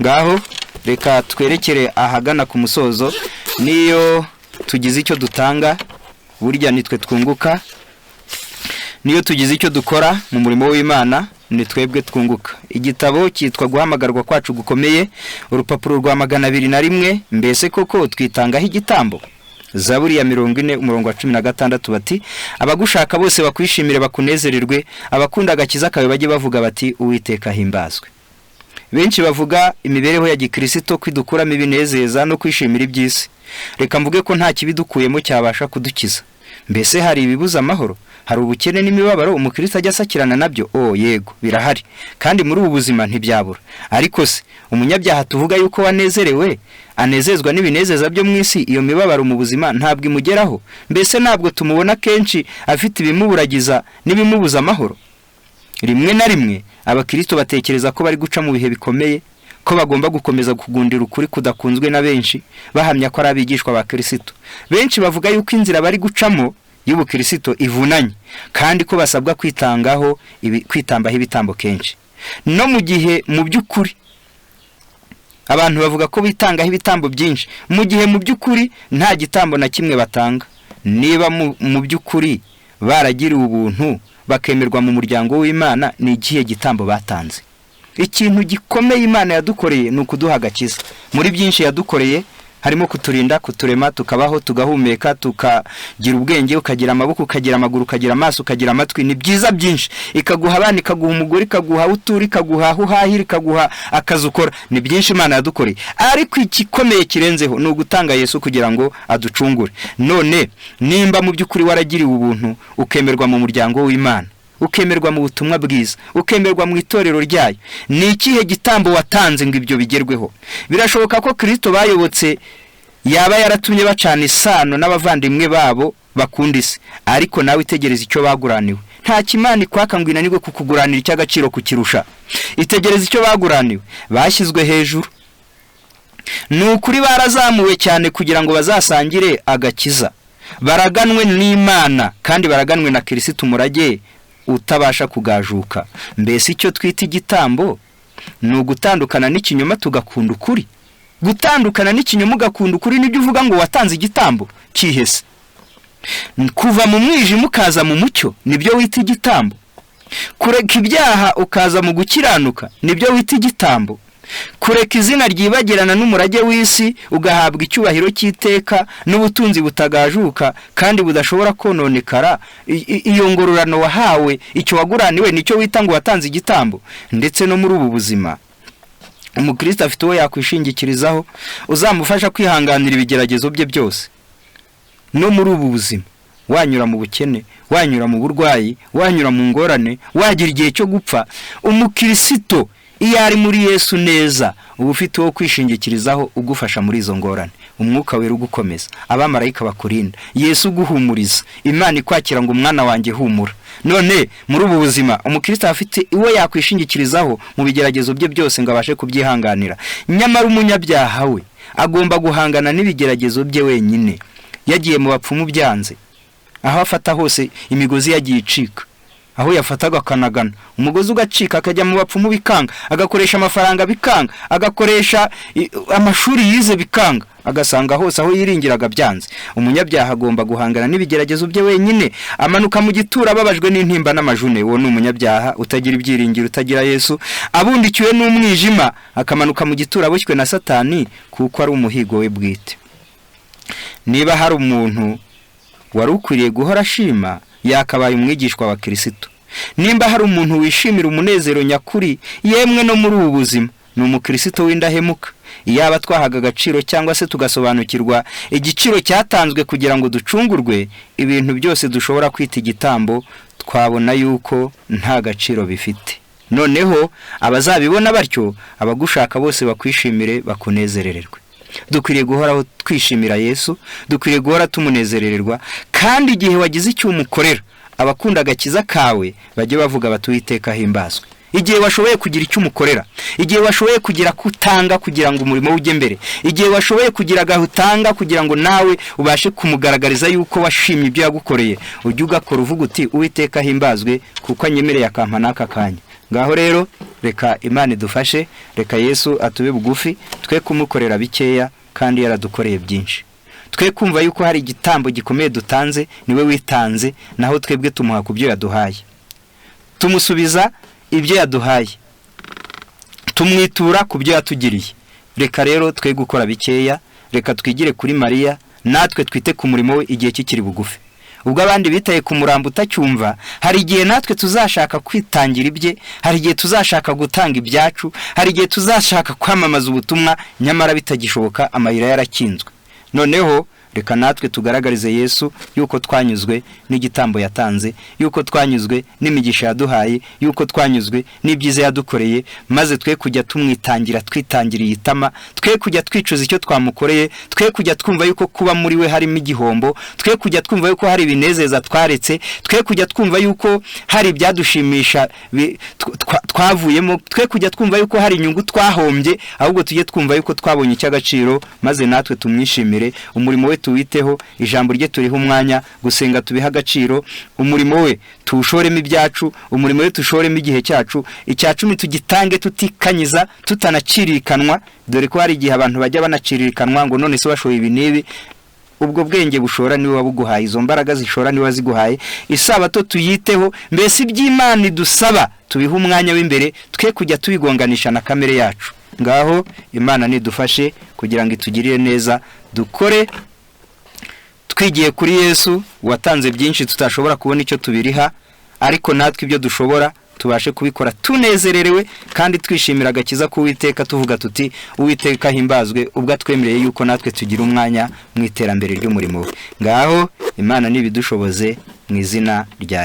Ngaho reka twerekere ahagana ku musozo. Niyo tugize icyo dutanga burya nitwe twunguka, niyo tugize icyo dukora mu murimo w'Imana ni twebwe twunguka. Igitabo cyitwa guhamagarwa kwacu gukomeye, urupapuro rwa 201. Mbese koko twitangaho igitambo? Zaburi ya 40 umurongo wa 16 bati, abagushaka bose bakwishimire bakunezererwe, abakunda agakiza kawe bajye bavuga bati Uwiteka himbazwe. Benshi bavuga imibereho ya gikristo kwidukuramo ibinezeza no kwishimira iby'isi. Reka mvuge ko nta kibidukuyemo cyabasha kudukiza. Mbese hari ibibuza amahoro? Hari ubukene n'imibabaro umukristo ajya asakirana nabyo? Yego birahari, kandi muri ubu buzima ntibyabura. Ariko se umunyabyaha tuvuga yuko wanezerewe anezezwa n'ibinezeza byo mu isi, iyo mibabaro mu buzima ntabwo imugeraho? Mbese ntabwo tumubona kenshi afite ibimuburagiza n'ibimubuza amahoro? Rimwe na rimwe abakristo batekereza ko bari guca mu bihe bikomeye, ko bagomba gukomeza kugundira ukuri kudakunzwe na benshi, bahamya ko ari abigishwa ba Kristo. Benshi bavuga yuko inzira bari gucamo y'ubukristo ivunanye, kandi ko basabwa kwitambaho ibitambo kenshi. No mu gihe mu by'ukuri abantu bavuga ko bitangaho ibitambo byinshi, mu gihe mu by'ukuri nta gitambo na kimwe batanga. Niba mu by'ukuri baragiriwe ubuntu bakemerwa mu muryango w'Imana, ni igihe gitambo batanze. Ikintu gikomeye Imana yadukoreye ni ukuduha agakiza. Muri byinshi yadukoreye harimo kuturinda, kuturema, tukabaho, tugahumeka, tukagira ubwenge, ukagira amaboko, ukagira amaguru, ukagira amaso, ukagira amatwi. Ni byiza byinshi. Ikaguha abana, ikaguha umugore, ikaguha uturi, ikaguha uhahira, ikaguha akazi ukora. Ni byinshi Imana yadukoreye, ariko igikomeye kirenzeho ni ugutanga Yesu kugira ngo aducungure. None nimba mu by'ukuri waragiriwe ubuntu ukemerwa mu muryango w'Imana, ukemerwa mu butumwa bwiza, ukemerwa mu itorero ryayo, ni ikihe gitambo watanze ngo ibyo bigerweho? Birashoboka ko Kristo bayobotse yaba yaratumye bacana isano n'abavandimwe babo bakunda isi, ariko nawe itegereza icyo baguraniwe. Nta kimana ikwaka ngo inanirwe kukuguranira icy'agaciro kukirusha. Itegereza icyo baguraniwe. Bashyizwe hejuru, nukuri barazamuwe cyane kugira ngo bazasangire agakiza. Baraganwe n'Imana kandi baraganwe na Kristo umurage utabasha kugajuka. Mbese icyo twita igitambo ni ugutandukana n'ikinyoma tugakunda ukuri. Gutandukana n'ikinyoma ugakunda ukuri nibyo uvuga ngo watanze igitambo kihese. Kuva mu mwijima ukaza mu mucyo nibyo wita igitambo. Kureka ibyaha ukaza mu gukiranuka nibyo wita igitambo. kureka izina ryibagirana n'umurage w'isi ugahabwa icyubahiro cy'iteka n'ubutunzi butagajuka kandi budashobora kononekara. Iyo ngororano wahawe, icyo waguraniwe, nicyo wita ngo watanze igitambo. Ndetse no muri ubu buzima umukristo afite uwo yakwishingikirizaho uzamufasha kwihanganira ibigeragezo bye byose. No muri ubu buzima, wanyura mu bukene, wanyura mu burwayi, wanyura mu ngorane, wagira igihe cyo gupfa, umukristo iyo ari muri Yesu neza uba ufite uwo kwishingikirizaho ugufasha muri izo ngorane. Umwuka wera ugukomeza, abamarayika bakurinda, Yesu uguhumuriza, Imana ikwakira ngo umwana wanjye humura. None muri ubu buzima umukristo afite uwo yakwishingikirizaho mu bigeragezo bye byose ngo abashe kubyihanganira. Nyamara umunyabyaha we agomba guhangana n'ibigeragezo bye wenyine. Yagiye mu bapfumu byanze, aho afata hose imigozi yagiye icika, aho yafataga akanagana umugozi ugacika, akajya mu bapfumu bikanga, agakoresha amafaranga bikanga, agakoresha amashuri yize bikanga, agasanga hose aho yiringiraga byanze. Umunyabyaha agomba guhangana n'ibigeragezo bye wenyine, amanuka mu gituro ababajwe n'intimba n'amajune. Uwo ni umunyabyaha utagira ibyiringiro, utagira Yesu, abundikiwe n'umwijima, akamanuka mu gituro aboshywe na Satani kuko ari umuhigo we bwite. Niba hari umuntu wari ukwiriye guhora ashima, yakabaye umwigishwa wa Kristo. Nimba hari umuntu wishimira umunezero nyakuri yemwe no muri ubu buzima, ni umukristo w'indahemuka. Iyaba twahaga agaciro cyangwa se tugasobanukirwa igiciro cyatanzwe kugira ngo ducungurwe, ibintu byose dushobora kwita igitambo twabona yuko nta gaciro bifite. Noneho abazabibona batyo, abagushaka bose bakwishimire, bakunezerererwe. Dukwiriye guhoraho twishimira Yesu, dukwiriye guhora tumunezerererwa, kandi igihe wagize icyo umukorera, abakunda agakiza kawe bajye bavuga bati Uwiteka himbazwe. Igihe washoboye kugira icyo umukorera, igihe washoboye kugira kutanga kugira ngo umurimo ujye mbere, igihe washoboye kugira gahutanga kugira ngo nawe ubashe kumugaragariza yuko washimye ibyo yagukoreye, ujye ugakora uvuga uti Uwiteka himbazwe kuko anyemereye akampa n'aka kanya. Ngaho rero reka Imana idufashe, reka Yesu atube bugufi, twe kumukorera bikeya kandi yaradukoreye byinshi. Twe kumva yuko hari igitambo gikomeye dutanze, niwe witanze, naho twebwe tumuha kubyo yaduhaye, tumusubiza ibyo yaduhaye, tumwitura kubyo yatugiriye. Reka rero twe gukora bikeya, reka twigire kuri Mariya, natwe twite ku murimo we igihe kikiri bugufi. Ubwo abandi bitaye ku murambo utacyumva, hari igihe natwe tuzashaka kwitangira ibye, hari igihe tuzashaka gutanga ibyacu, hari igihe tuzashaka kwamamaza ubutumwa, nyamara bitagishoboka, amayira yarakinzwe. Noneho reka natwe tugaragarize Yesu yuko twanyuzwe n'igitambo yatanze, yuko twanyuzwe n'imigisha yaduhaye, yuko twanyuzwe n'ibyiza yadukoreye, maze twe kujya tumwitangira, twitangiriye itama, twe kujya twicuza icyo twamukoreye, twe kujya twumva yuko kuba muri we harimo igihombo, twe kujya twumva yuko hari ibinezeza twaretse, twe kujya twumva yuko hari ibyadushimisha twavuyemo, twe kujya twumva yuko hari inyungu twahombye, ahubwo tujye twumva yuko twabonye icy'agaciro, maze natwe tumwishimire. Umurimo we tuwiteho, ijambo rye turiho umwanya, gusenga tubiha agaciro, umurimo we tuwushoremo ibyacu, umurimo we tushoremo igihe cyacu, icyacumi tugitange tutikanyiza, tutanacirikanwa, dore ko hari igihe abantu bajya banacirikanwa ngo none se washoye ibi n'ibi. Ubwo bwenge bushora niwe wabuguhaye, izo mbaraga zishora niwe waziguhaye. Isabato tuyiteho, mbese iby'Imana idusaba tubiha umwanya w'imbere, twe kujya tubigonganisha na kamere yacu. Ngaho Imana nidufashe kugira ngo itugirire neza, dukore twigiye kuri Yesu watanze byinshi tutashobora kubona icyo tubiriha, ariko natwe ibyo dushobora tubashe kubikora tunezererewe kandi twishimira agakiza k'Uwiteka, tuvuga tuti Uwiteka himbazwe, ubwo atwemereye yuko natwe tugira umwanya mu iterambere ry'umurimo we. Ngaho Imana nibidushoboze mu izina rya